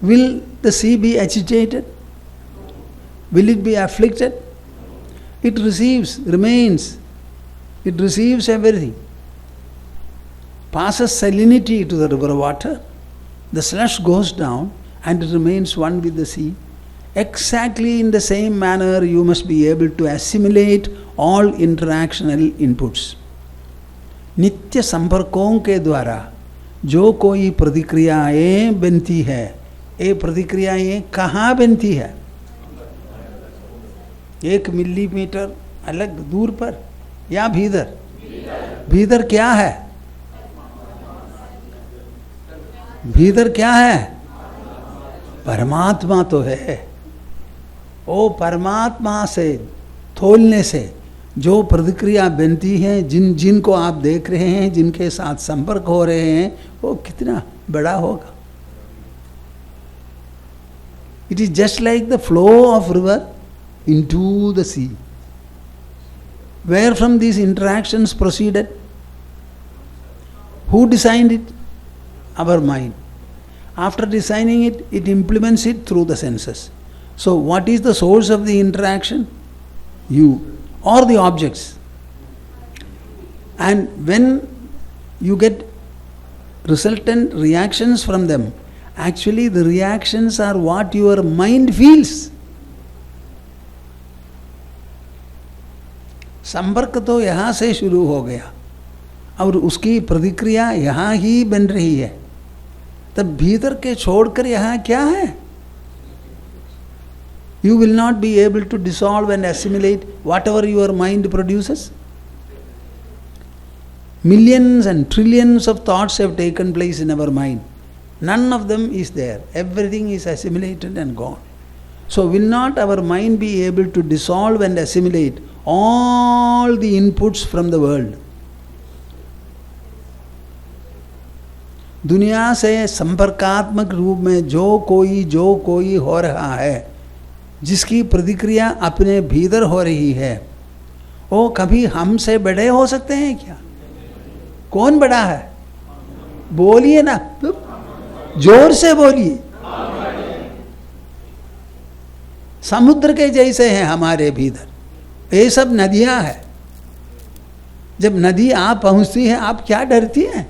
Will the sea be agitated? Will it be afflicted? It receives, remains It receives everything. Passes salinity to the river water. The slush goes down and it remains one with the sea. Exactly in the same manner, you must be able to assimilate all interactional inputs. नित्य संपर्कों के द्वारा जो कोई प्रतिक्रियाएं बनती है, ये प्रतिक्रियाएं कहाँ बनती है? 1 मिलीमीटर अलग दूर पर या भीतर? भीतर क्या है? भीतर क्या है? परमात्मा तो है। वो परमात्मा से तोलने से जो प्रतिक्रिया बनती है, जिनको आप देख रहे हैं, जिनके साथ संपर्क हो रहे हैं, वो कितना बड़ा होगा। It is just like the flow of river into the sea. Where from these interactions proceeded? Who designed it? Our mind. After designing it, it implements it through the senses. So what is the source of the interaction? You or the objects. And when you get resultant reactions from them, actually the reactions are what your mind feels. संपर्क तो यहाँ से शुरू हो गया और उसकी प्रतिक्रिया यहाँ ही बन रही है, तब भीतर के छोड़कर यहाँ क्या है? You will not be able to dissolve and assimilate whatever your mind produces. Millions and trillions of thoughts have taken place in our mind. None of them is there. Everything is assimilated and gone. So will not our mind be able to dissolve and assimilate all the inputs from the world? दुनिया से संपर्कात्मक रूप में जो कोई हो रहा है, जिसकी प्रतिक्रिया अपने भीतर हो रही है, वो कभी हमसे बड़े हो सकते हैं क्या? कौन बड़ा है? बोलिए ना, जोर से बोलिए। समुद्र के जैसे हैं हमारे भीतर, ये सब नदियां हैं। जब नदी आप पहुंचती है, आप क्या डरती हैं?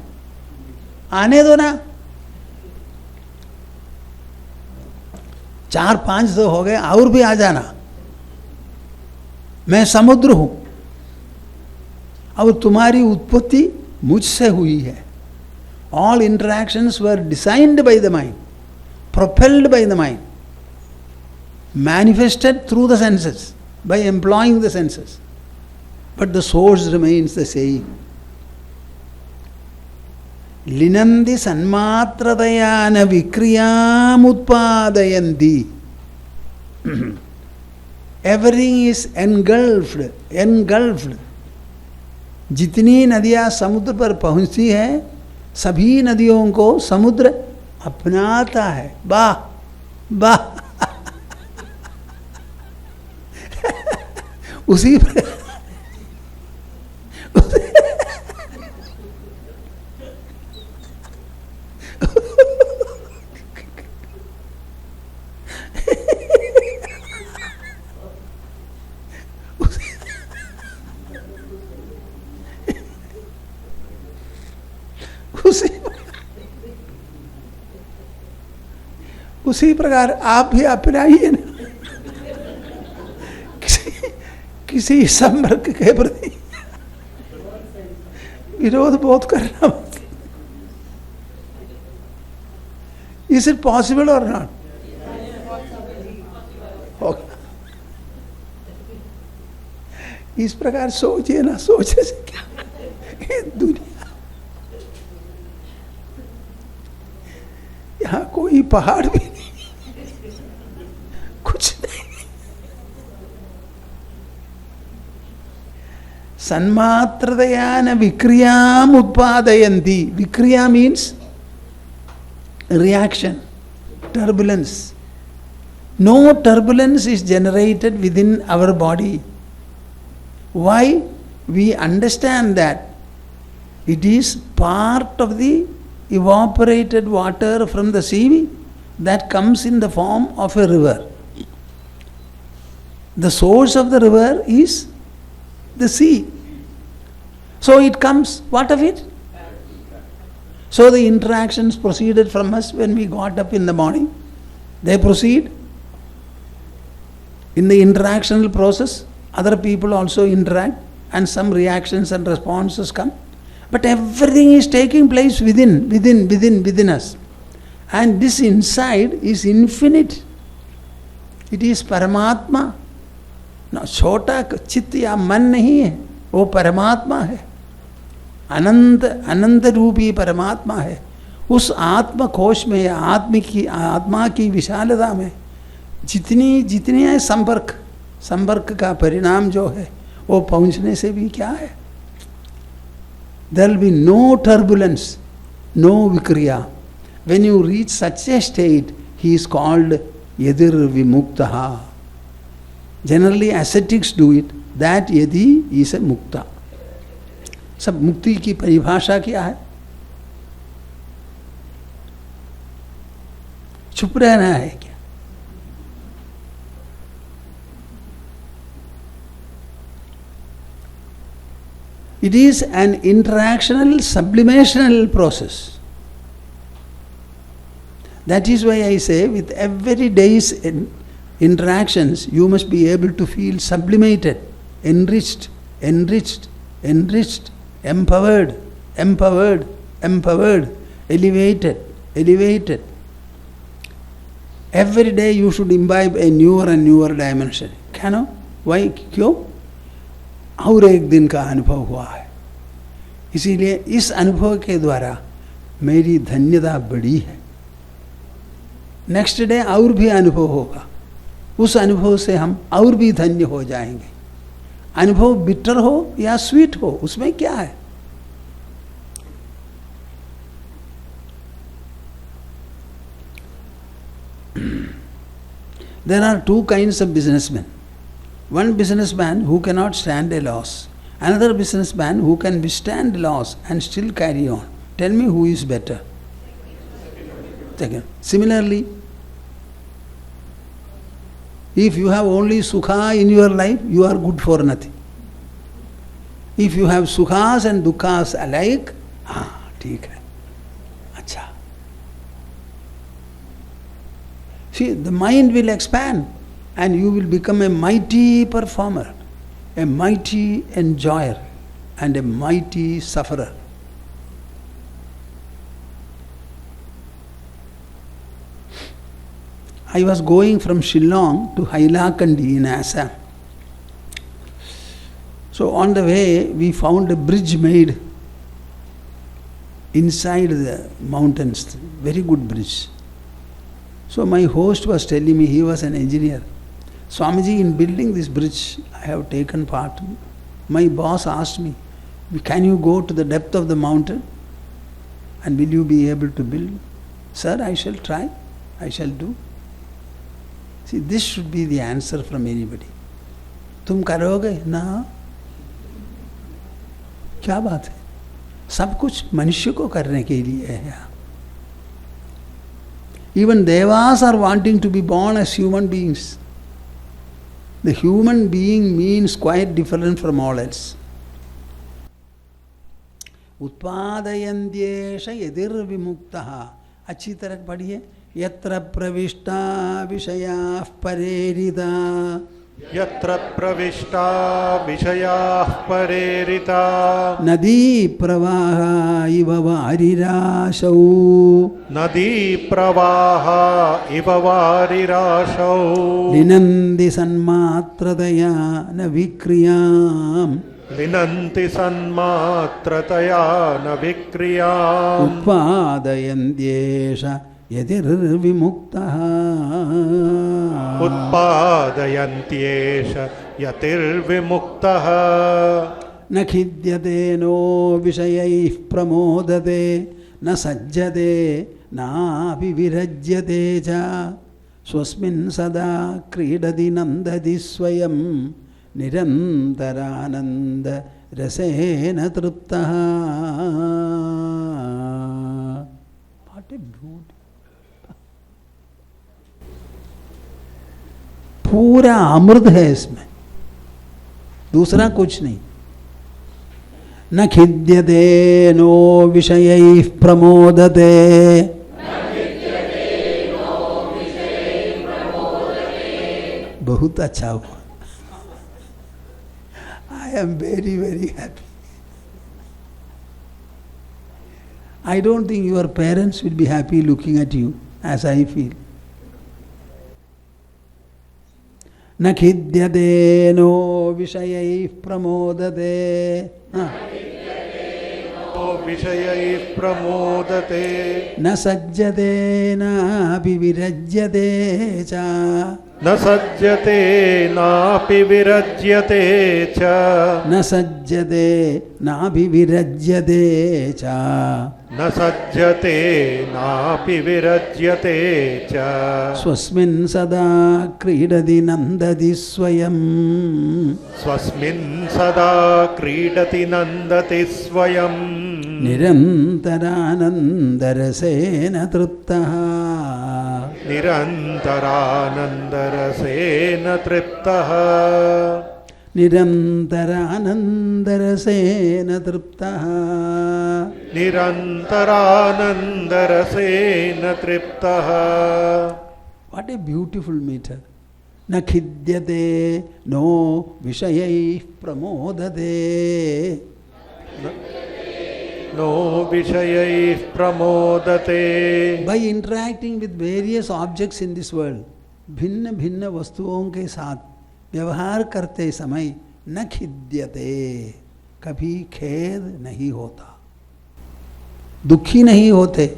आने दो ना। 4-5 तो हो गए, और भी आ जाना। मैं समुद्र हूं और तुम्हारी उत्पत्ति मुझसे हुई है। All interactions were designed by the mind, propelled by the mind, manifested through the senses, by employing the senses. But the source remains the same. लिनन्ति सन्मात्रतया न विक्रियाम उत्पादयन्ति. Everything is engulfed. जितनी नदियाँ समुद्र पर पहुँचती हैं, सभी नदियों को समुद्र अपनाता है। वाह वाह। उसी उसी प्रकार आप भी अपनाइए ना, किसी संपर्क के प्रति विरोध बोध करना मत। Is it possible or not? होगा। इस प्रकार सोचिए ना, सोचने से क्या दुनिया, यहाँ कोई पहाड़ भी नहीं, कुछ नहीं। सन्मात्रतया न विक्रियाम उत्पादयन्ति. विक्रिया means reaction, turbulence. No turbulence is generated within our body. Why? We understand that it is part of the evaporated water from the sea that comes in the form of a river. The source of the river is the sea. So it comes. What of it? So the interactions proceeded from us when we got up in the morning. They proceed. In the interactional process, other people also interact and some reactions and responses come. But everything is taking place within us. And this inside is infinite. It is Paramatma. No, छोटा चित्त या मन नहीं है, वो परमात्मा है. अनंत अनंत रूपी परमात्मा है. उस आत्म कोश में, आत्मा की विशालता में जितनी है संपर्क का परिणाम जो है, वो पहुंचने से भी क्या है? There will be no turbulence, no vikriya. When you reach such a state, he is called yadir vimuktaha. Generally ascetics do it. That yadi is a mukta. सब मुक्ति की परिभाषा क्या है? चुप रहना है क्या? It is an interactional, sublimational process. That is why I say, with every day's interactions, you must be able to feel sublimated, enriched, empowered, elevated. Every day you should imbibe a newer and newer dimension. क्यों? Why? क्यों? और एक दिन का अनुभव हुआ है, इसीलिए इस अनुभव के द्वारा मेरी धन्यता बढ़ी है. नेक्स्ट डे और भी अनुभव होगा, उस अनुभव से हम और भी धन्य हो जाएंगे. अनुभव बिटर हो या स्वीट हो, उसमें क्या है? There are two kinds of businessmen. One businessman who cannot stand a loss, another businessman who can withstand loss and still carry on. Tell me who is better? Second. Similarly, if you have only sukha in your life, you are good for nothing. If you have sukhas and dukkhas alike, ठीक है, अच्छा. See, the mind will expand and you will become a mighty performer, a mighty enjoyer and a mighty sufferer. I was going from Shillong to Hailakandi in Assam. So on the way we found a bridge made inside the mountains, very good bridge. So my host was telling me, he was an engineer, Swamiji, in building this bridge I have taken part. My boss asked me, can you go to the depth of the mountain and will you be able to build? Sir, I shall try, I shall do. See, this should be the answer from anybody. तुम करोगे ना? क्या बात है? सब कुछ मनुष्य को करने के लिए है. Even devas are wanting to be born as human beings. The human being means quite different from all else. उत्पादयन्त्येष यदिर्विमुक्तः. अच्छी तरह पढ़िए. यत्र प्रविष्टा विषयाः परेरिता. यत्र प्रविष्टा विषयाः परेरिता. नदी प्रवाह इव वारिराशौ. नदी प्रवाह इव वारिराशौ. लिनन्ति सन्मात्रतया न विक्रियाम्. लिनन्ति सन्मात्रतया न विक्रियाम्. उत्पादयन्त्येष यतिर्विमुक्तः. उत्पादयन्त्येष यतिर्विमुक्तः. न खिद्यते नो विषयैः प्रमोदते न सज्जते नापि विरज्यते च. स्वस्मिन् सदा क्रीडति नन्दति स्वयं निरन्तरानन्द रसेन तृप्तः. What a beauty. पूरा अमृत है इसमें, दूसरा कुछ नहीं. न खिद्यते नो विषयैः प्रमोदते बहुत अच्छा हुआ. I am very, very happy. I don't think your parents will be happy looking at you as I feel. न खिद्यते नो विषयैः प्रमोदते विषयैः प्रमोदते न सज्जते नापि विरज्यते च न सज्जते नापि विरज्यते च न सज्जते नापि विरज्यते च न सज्जते नापि विरज्यते च स्वस्मिन् सदा क्रीडति नन्दति स्वयं स्वस्मिन् सदा क्रीडति नन्दति स्वयं निरन्तरानन्दरसेन तृप्तः निरन्तरानन्दरसेन तृप्तः निरन्तरानन्दरसेन तृप्तः निरन्तरानन्दरसेन तृप्तः. What a beautiful meter. न खिद्यते नो विषयैः प्रमोदते नो विषयैः प्रमोदते. By interacting with various objects in this world, भिन्न भिन्न वस्तुओं के साथ व्यवहार करते समय न खिद्यते, कभी खेद नहीं होता, दुखी नहीं होते.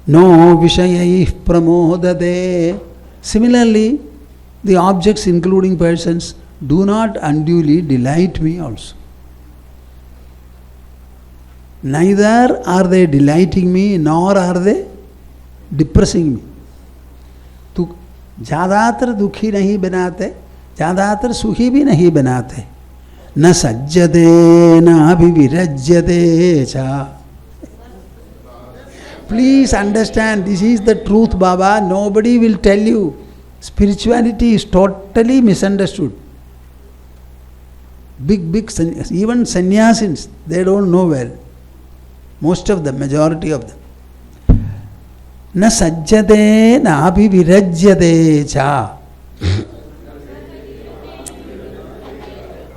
नो विषयैः प्रमोदते. Similarly, the objects including persons do not unduly delight me also. Neither are they delighting me nor are they depressing me. तो ज़्यादातर दुखी नहीं बनाते, ज़्यादातर सुखी भी नहीं बनाते. न सज्जते नाभिविरज्यते च. Please understand, this is the truth, Baba. Nobody will tell you. Spirituality is totally misunderstood. Big even sannyasins, they don't know well. Most of them, majority of them. न सज्जते नापि विरज्यते च.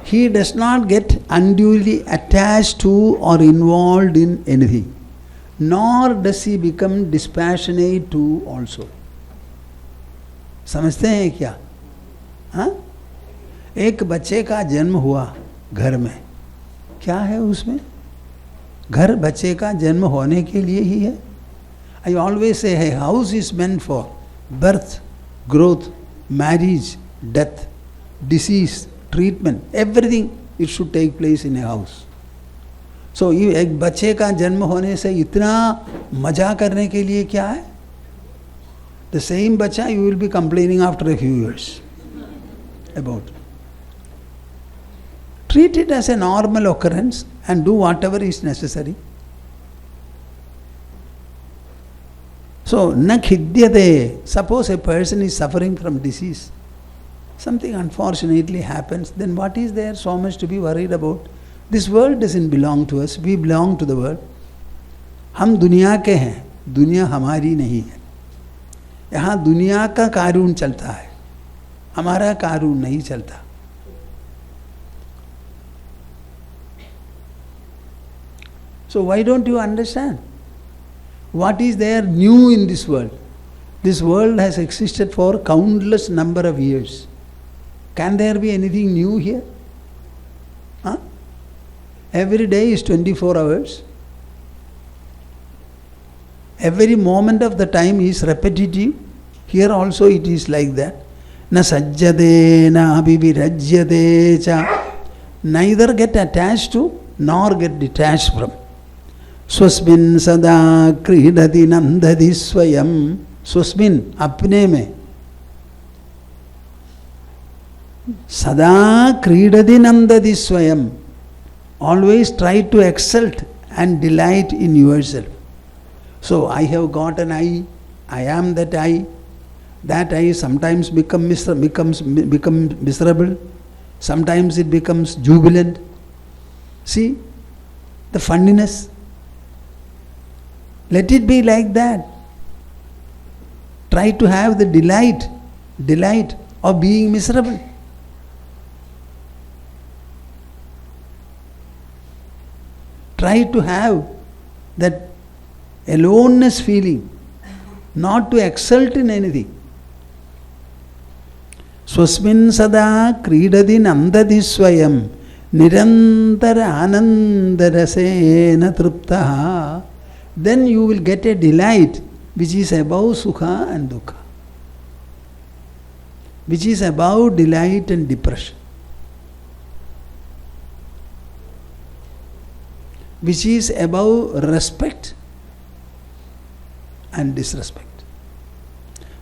He does not get unduly attached to or involved in anything, nor does he become dispassionate to also. समझते हैं क्या? हाँ? एक बच्चे का जन्म हुआ घर में, क्या है उसमें? घर बच्चे का जन्म होने के लिए ही है. I always say a house is meant for birth, growth, marriage, death, disease, treatment, everything it should take place in a house. So एक बच्चे का जन्म होने से इतना मजा करने के लिए क्या है? The same बच्चा you will be complaining after a few years about. Treat it as a normal occurrence and do whatever is necessary. So, na khidyate. Suppose a person is suffering from disease. Something unfortunately happens, then what is there so much to be worried about? This world doesn't belong to us, we belong to the world. हम दुनिया के हैं, दुनिया हमारी नहीं है. यहाँ दुनिया का कानून चलता है, हमारा कानून नहीं चलता. So why don't you understand? What is there new in this world? This world has existed for countless number of years. Can there be anything new here? Huh? Every day is 24 hours. Every moment of the time is repetitive. Here also it is like that. Na sajjade na abhivirajyate cha. Neither get attached to nor get detached from. स्वस्मिन् सदा क्रीडति नंदति स्वयं. स्वस्मिन् अपने में, सदा क्रीडति नंदति स्वयं. Always try to exult and delight in yourself. So I have got an I am that I. That I sometimes becomes miserable, sometimes it becomes jubilant. See the funniness? Let it be like that. Try to have the delight of being miserable. Try to have that aloneness feeling, not to exult in anything. Swasmin sada kridadi nandadi swayam nirantara anandarasena triptaha. Then you will get a delight which is above sukha and dukkha, which is above delight and depression, which is above respect and disrespect,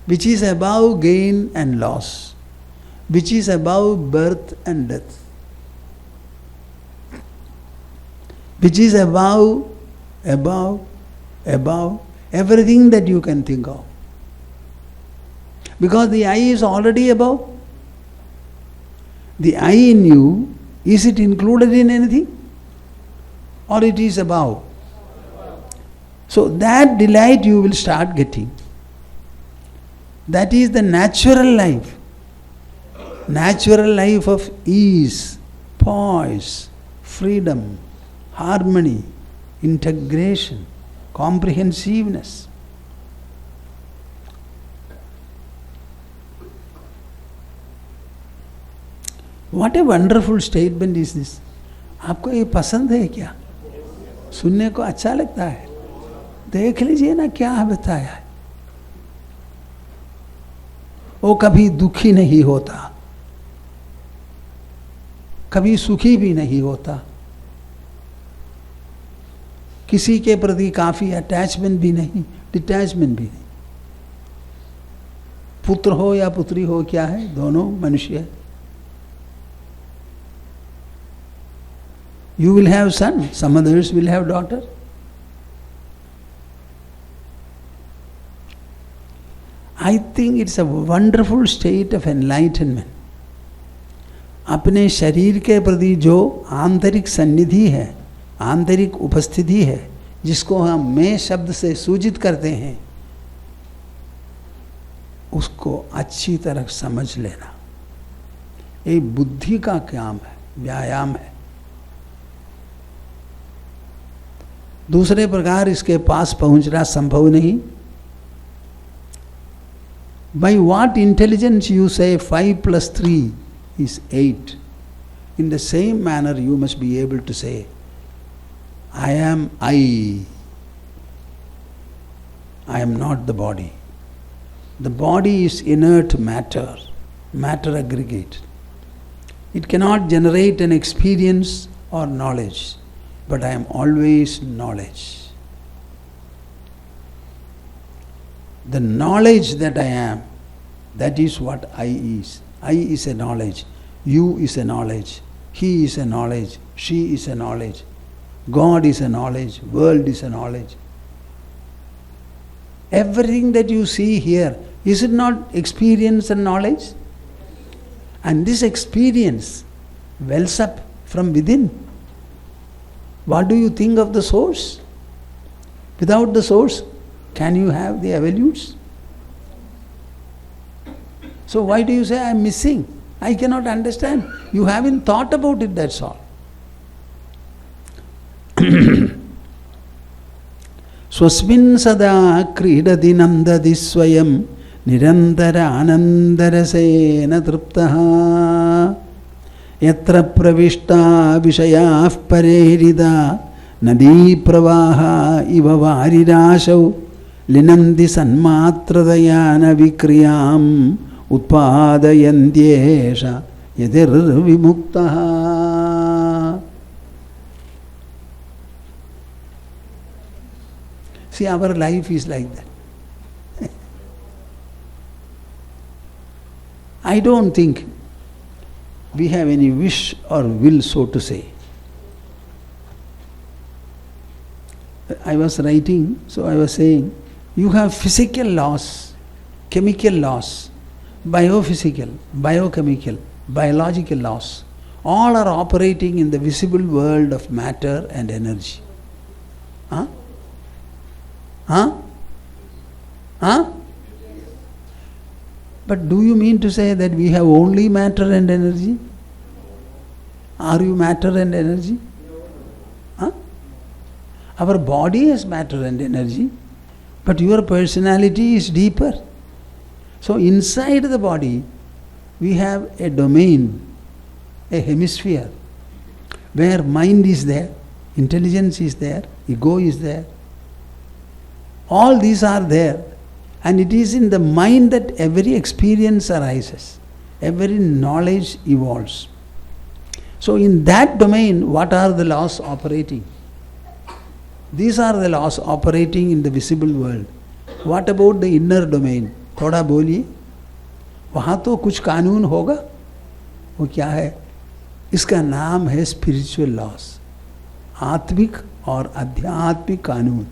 which is above gain and loss, which is above birth and death, which is above everything that you can think of. Because the I is already above. The I in you, is it included in anything? Or it is above? So that delight you will start getting. That is the natural life. Natural life of ease, poise, freedom, harmony, integration, comprehensiveness. What a wonderful statement is this. आपको ये पसंद है क्या? सुनने को अच्छा लगता है? देख लीजिए ना क्या बताया है. वो कभी दुखी नहीं होता, कभी सुखी भी नहीं होता, किसी के प्रति काफी अटैचमेंट भी नहीं, डिटैचमेंट भी नहीं. पुत्र हो या पुत्री हो, क्या है, दोनों मनुष्य है. You will have son, some others will have daughter. I think it's a wonderful state of enlightenment. अपने शरीर के प्रति जो आंतरिक सन्निधि है, आंतरिक उपस्थिति है, जिसको हम मैं शब्द से सूचित करते हैं, उसको अच्छी तरह समझ लेना ये बुद्धि का काम है, व्यायाम है. दूसरे प्रकार इसके पास पहुंचना संभव नहीं. By what intelligence you say 5 plus 3 is 8. In the same manner you must be able to say, I am I. I am not the body. The body is inert matter, matter aggregate. It cannot generate an experience or knowledge, but I am always knowledge. The knowledge that I am, that is what I is. I is a knowledge, you is a knowledge, he is a knowledge, she is a knowledge, God is a knowledge, world is a knowledge. Everything that you see here, is it not experience and knowledge? And this experience wells up from within. What do you think of the source? Without the source, can you have the evolutes? So why do you say I am missing? I cannot understand. You haven't thought about it, that's all. Swasmin sada kridati nandadi swayam nirantara anandarasena triptaha yatra pravishta vishayah parerida nadi pravaha iva varirashau linandi sanmatradayana vikriyam utpadayantyesha yadir vimuktaha. See, our life is like that. I don't think we have any wish or will, so to say. I was writing, so I was saying, you have physical laws, chemical laws, biophysical, biochemical, biological laws. All are operating in the visible world of matter and energy. Huh? Huh? Huh? But do you mean to say that we have only matter and energy? Are you matter and energy? Huh? Our body has matter and energy, but your personality is deeper. So inside the body, we have a domain, a hemisphere, where mind is there, intelligence is there, ego is there. All these are there. And it is in the mind that every experience arises, every knowledge evolves. So in that domain, what are the laws operating? These are the laws operating in the visible world. What about the inner domain? थोड़ा बोलिए. वहाँ तो कुछ कानून होगा. वो क्या है? इसका नाम है स्पिरिचुअल लॉस. आत्मिक और आध्यात्मिक कानून.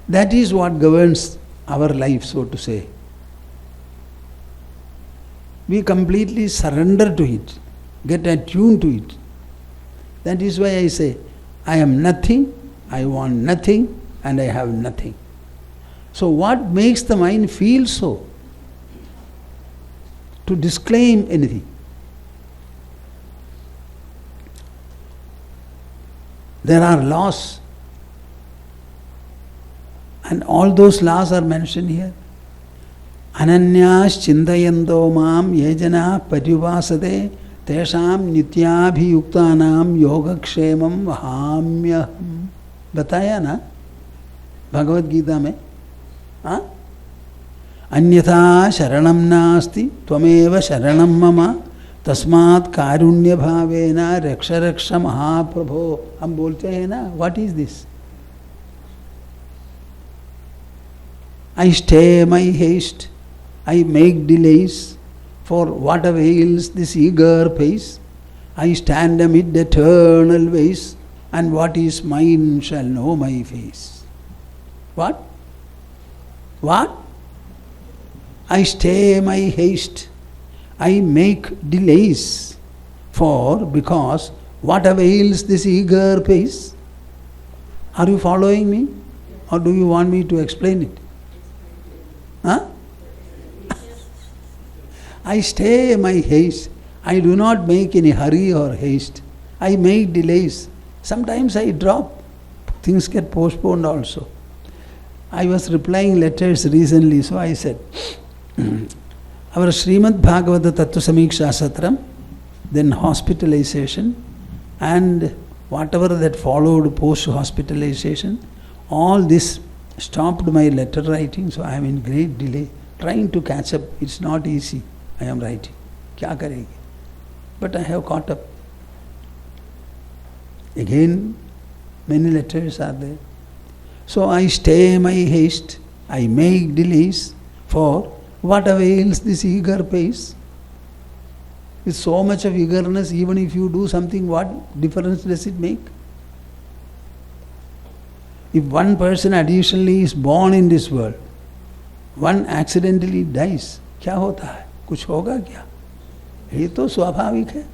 That is what governs our life, so to say. We completely surrender to it, get attuned to it. That is why I say, I am nothing, I want nothing, and I have nothing. So what makes the mind feel so? To disclaim anything. There are laws. And all those laws are mentioned here. Ananyas chindayando mam yajna parivasade tesham nityabhiyuktanam yogakshemam vahamyaham. बताया ना भगवद गीता में. हाँ? अन्यथा शरणम नास्ति त्वमेव शरणम मम तस्मात् कारुण्य भावेन रक्ष रक्ष महाप्रभो. हम बोलते हैं ना, what is this? I stay my haste, I make delays, for what avails this eager pace? I stand amid eternal ways, and what is mine shall know my face. What? What? I stay my haste, I make delays, for because what avails this eager pace? Are you following me? Or do you want me to explain it? Huh? I stay my haste. I do not make any hurry or haste. I make delays. Sometimes I drop. Things get postponed also. I was replying letters recently, so I said, our Srimad Bhagavata Tattva Samiksha Satram, then hospitalization, and whatever that followed post-hospitalization, all this stopped my letter writing, so I am in great delay, trying to catch up. It's not easy. I am writing. Kya karegi? But I have caught up. Again, many letters are there. So I stay my haste, I make delays, for what avails this eager pace? With so much of eagerness, even if you do something, what difference does it make? If one person additionally is born in this world, one accidentally dies, क्या होता है? कुछ होगा क्या? ये तो स्वाभाविक है.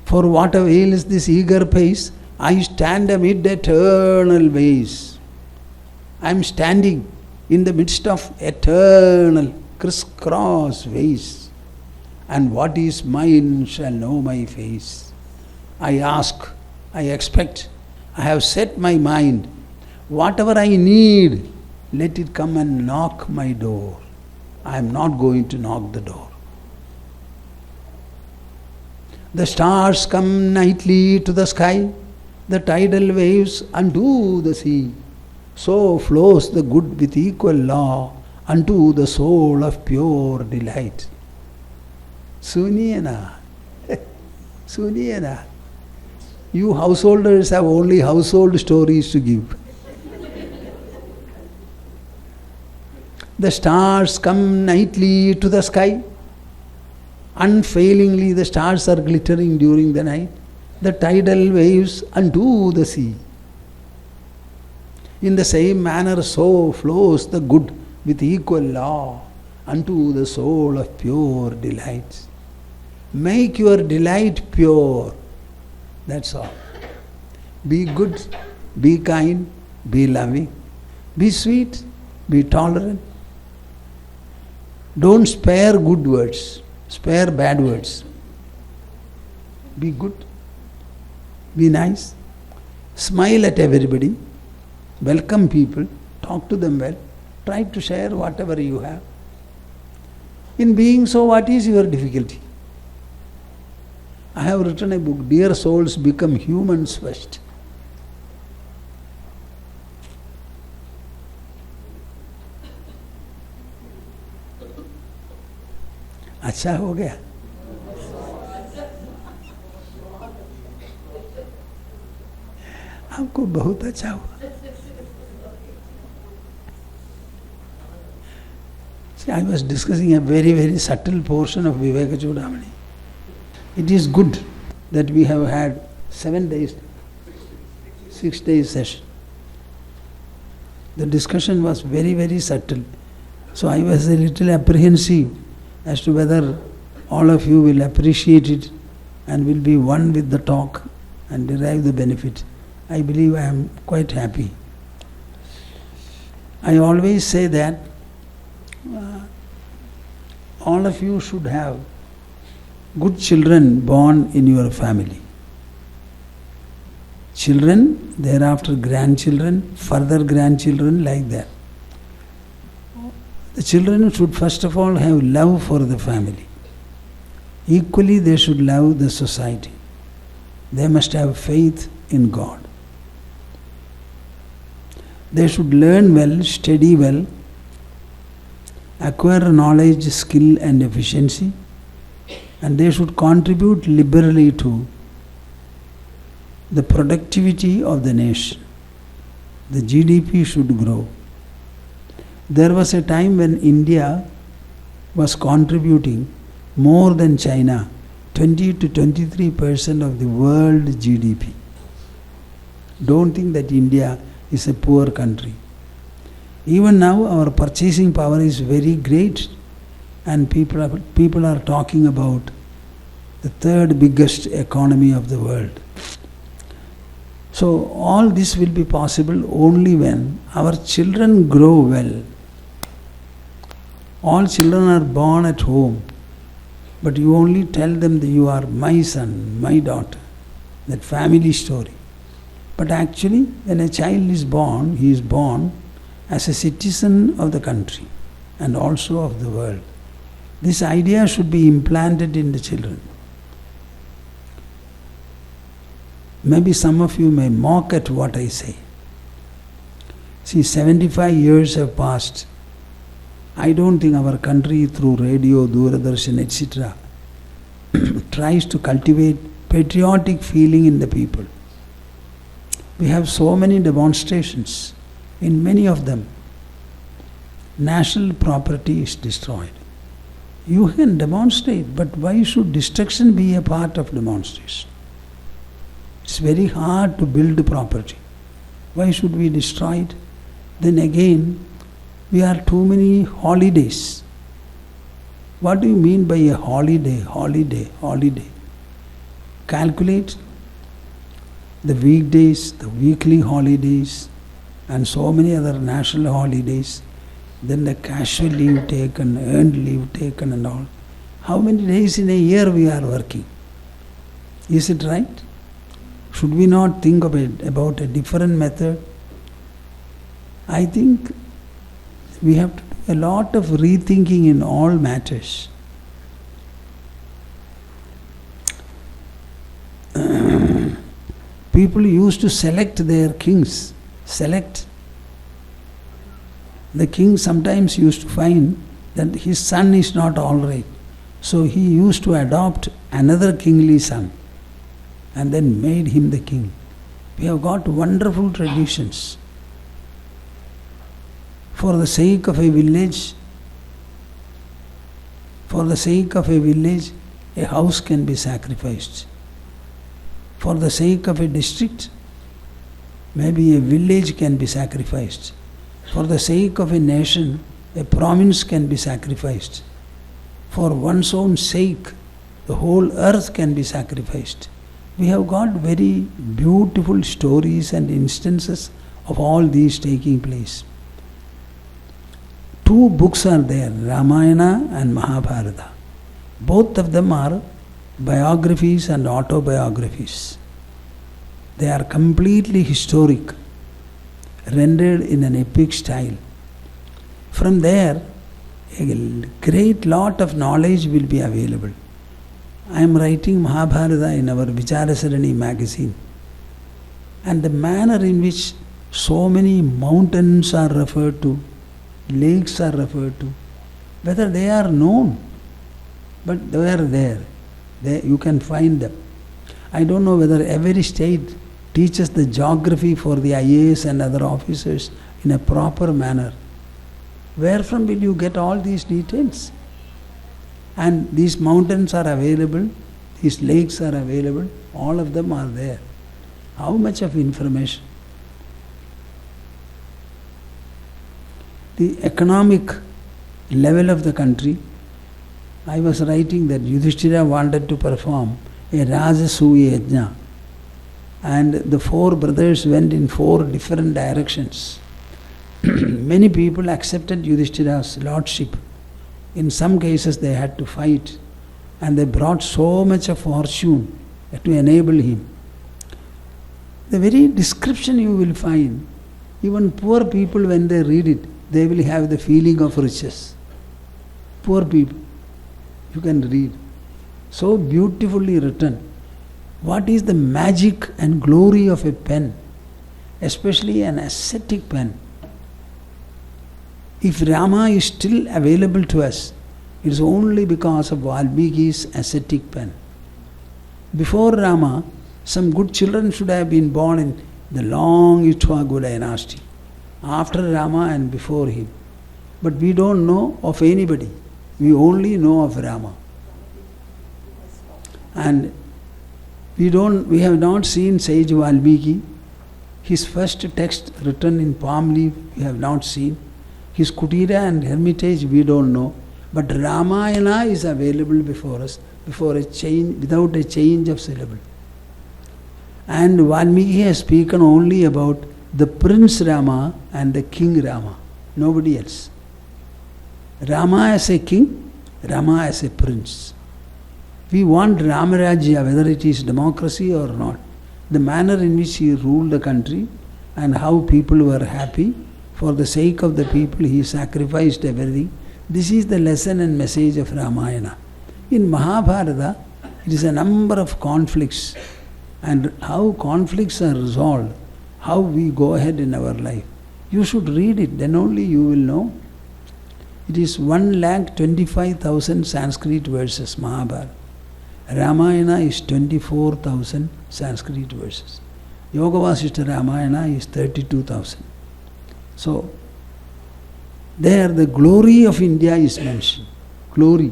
For what avails this eager pace? I stand amid eternal ways. I am standing in the midst of eternal crisscross ways. And what is mine shall know my face. I ask, I expect, I have set my mind. Whatever I need, let it come and knock my door. I am not going to knock the door. The stars come nightly to the sky, the tidal waves unto the sea. So flows the good with equal law unto the soul of pure delight. Suniye na. Suniye na. You householders have only household stories to give. The stars come nightly to the sky. Unfailingly the stars are glittering during the night. The tidal waves unto the sea. In the same manner so flows the good with equal law unto the soul of pure delights. Make your delight pure. That's all. Be good, be kind, be loving, be sweet, be tolerant. Don't spare good words, spare bad words. Be good, be nice, smile at everybody, welcome people, talk to them well, try to share whatever you have. In being so, what is your difficulty? I have written a book, Dear Souls Become Humans First. अच्छा हो गया? आपको बहुत अच्छा हुआ. See, I was discussing a very, very subtle portion of Vivekachudamani. It is good that we have had 7 days, 6 days session. The discussion was very, very subtle. So I was a little apprehensive as to whether all of you will appreciate it and will be one with the talk and derive the benefit. I believe I am quite happy. I always say that all of you should have good children born in your family. Children, thereafter grandchildren, further grandchildren, like that. The children should first of all have love for the family. Equally, they should love the society. They must have faith in God. They should learn well, study well, acquire knowledge, skill and efficiency, and they should contribute liberally to the productivity of the nation. The GDP should grow. There was a time when India was contributing more than China, 20 to 23% of the world GDP. Don't think that India is a poor country. Even now our purchasing power is very great, and people are talking about the third biggest economy of the world. So all this will be possible only when our children grow well. All children are born at home, but you only tell them that you are my son, my daughter, that family story. But actually, when a child is born, he is born as a citizen of the country and also of the world. This idea should be implanted in the children. Maybe some of you may mock at what I say. See, 75 years have passed. I don't think our country through radio, Doordarshan, etc. tries to cultivate patriotic feeling in the people. We have so many demonstrations. In many of them, national property is destroyed. You can demonstrate, but why should destruction be a part of demonstration? It's very hard to build property. Why should we destroy it? Then again, we are too many holidays. What do you mean by a holiday? Holiday. Calculate the weekdays, the weekly holidays, and so many other national holidays, then the casual leave taken, earned leave taken and all. How many days in a year we are working? Is it right? Should we not think about a different method? I think we have to do a lot of rethinking in all matters. People used to select their kings. The king sometimes used to find that his son is not all right. So he used to adopt another kingly son and then made him the king. We have got wonderful traditions. For the sake of a village, a house can be sacrificed. For the sake of a district, maybe a village can be sacrificed. For the sake of a nation, A province can be sacrificed. For one's own sake, the whole earth can be sacrificed. We have got very beautiful stories and instances of all these taking place. 2 books are there, Ramayana and Mahabharata. Both of them are biographies and autobiographies. They are completely historic, rendered in an epic style. From there, a great lot of knowledge will be available. I am writing Mahabharata in our Vicharasarani magazine. And the manner in which so many mountains are referred to, lakes are referred to, whether they are known, but they are there. You can find them. I don't know whether every state teaches the geography for the IAS and other officers in a proper manner. Where from will you get all these details? And these mountains are available, these lakes are available, all of them are there. How much of information? The economic level of the country, I was writing that Yudhishthira wanted to perform a Rajasuya Yajna, and the 4 brothers went in 4 different directions. Many people accepted Yudhishthira's lordship. In some cases they had to fight, and they brought so much of fortune to enable him. The very description you will find, even poor people when they read it, they will have the feeling of riches. Poor people, you can read. So beautifully written. What is the magic and glory of a pen, especially an ascetic pen? If Rama is still available to us, it is only because of Valmiki's ascetic pen. Before Rama, some good children should have been born in the long Ikshvaku dynasty, after Rama and before him. But we don't know of anybody. We only know of Rama. And we have not seen sage Valmiki. His first text written in palm leaf we have not seen. His kutira and hermitage we don't know. But Ramayana is available before us, without a change of syllable. And Valmiki has spoken only about the Prince Rama and the King Rama, nobody else. Rama as a king, Rama as a prince. We want Ramarajya, whether it is democracy or not. The manner in which he ruled the country and how people were happy. For the sake of the people, he sacrificed everything. This is the lesson and message of Ramayana. In Mahabharata, it is a number of conflicts, and how conflicts are resolved, how we go ahead in our life. You should read it, then only you will know. It is 1,25,000 Sanskrit verses, Mahabharata. Ramayana is 24,000 Sanskrit verses. Yoga Vasishta Ramayana is 32,000. So, there the glory of India is mentioned. Glory.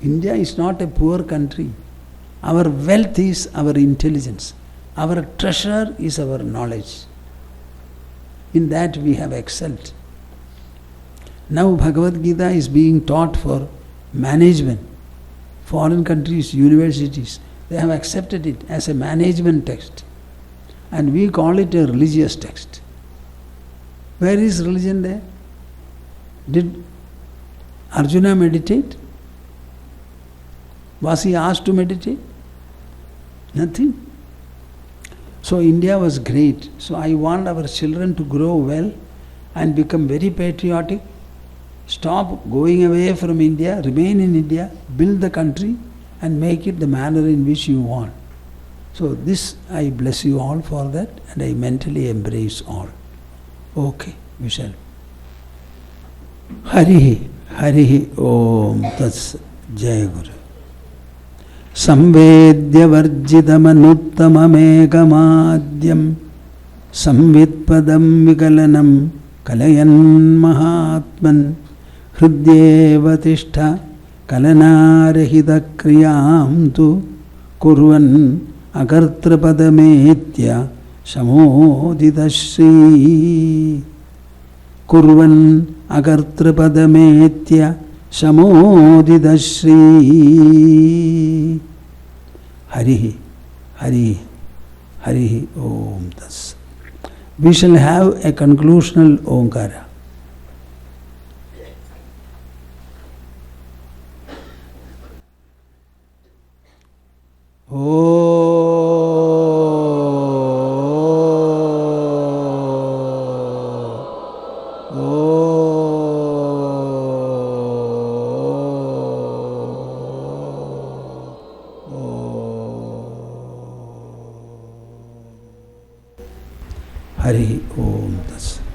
India is not a poor country. Our wealth is our intelligence. Our treasure is our knowledge. In that we have excelled. Now Bhagavad Gita is being taught for management. Foreign countries, universities, they have accepted it as a management text. And we call it a religious text. Where is religion there? Did Arjuna meditate? Was he asked to meditate? Nothing. So India was great. So I want our children to grow well and become very patriotic. Stop going away from India, remain in India, build the country and make it the manner in which you want. So this, I bless you all for that, and I mentally embrace all. Okay, we shall. Harihi, Harihi Om Tats Jai Guru. Samvedya varjitamannuttamamekamadyam samvitpadam vigalanam kalayan mahatman hridyeva tishtha kalanarahita kriyam tu kurvan akartrapadamethya samoditashri. kurvan akartrapadamethya shamodidashri. Harihi, Harihi, Harihi Om Tas. We shall have a conclusional Omkara. Harihi Om Tas.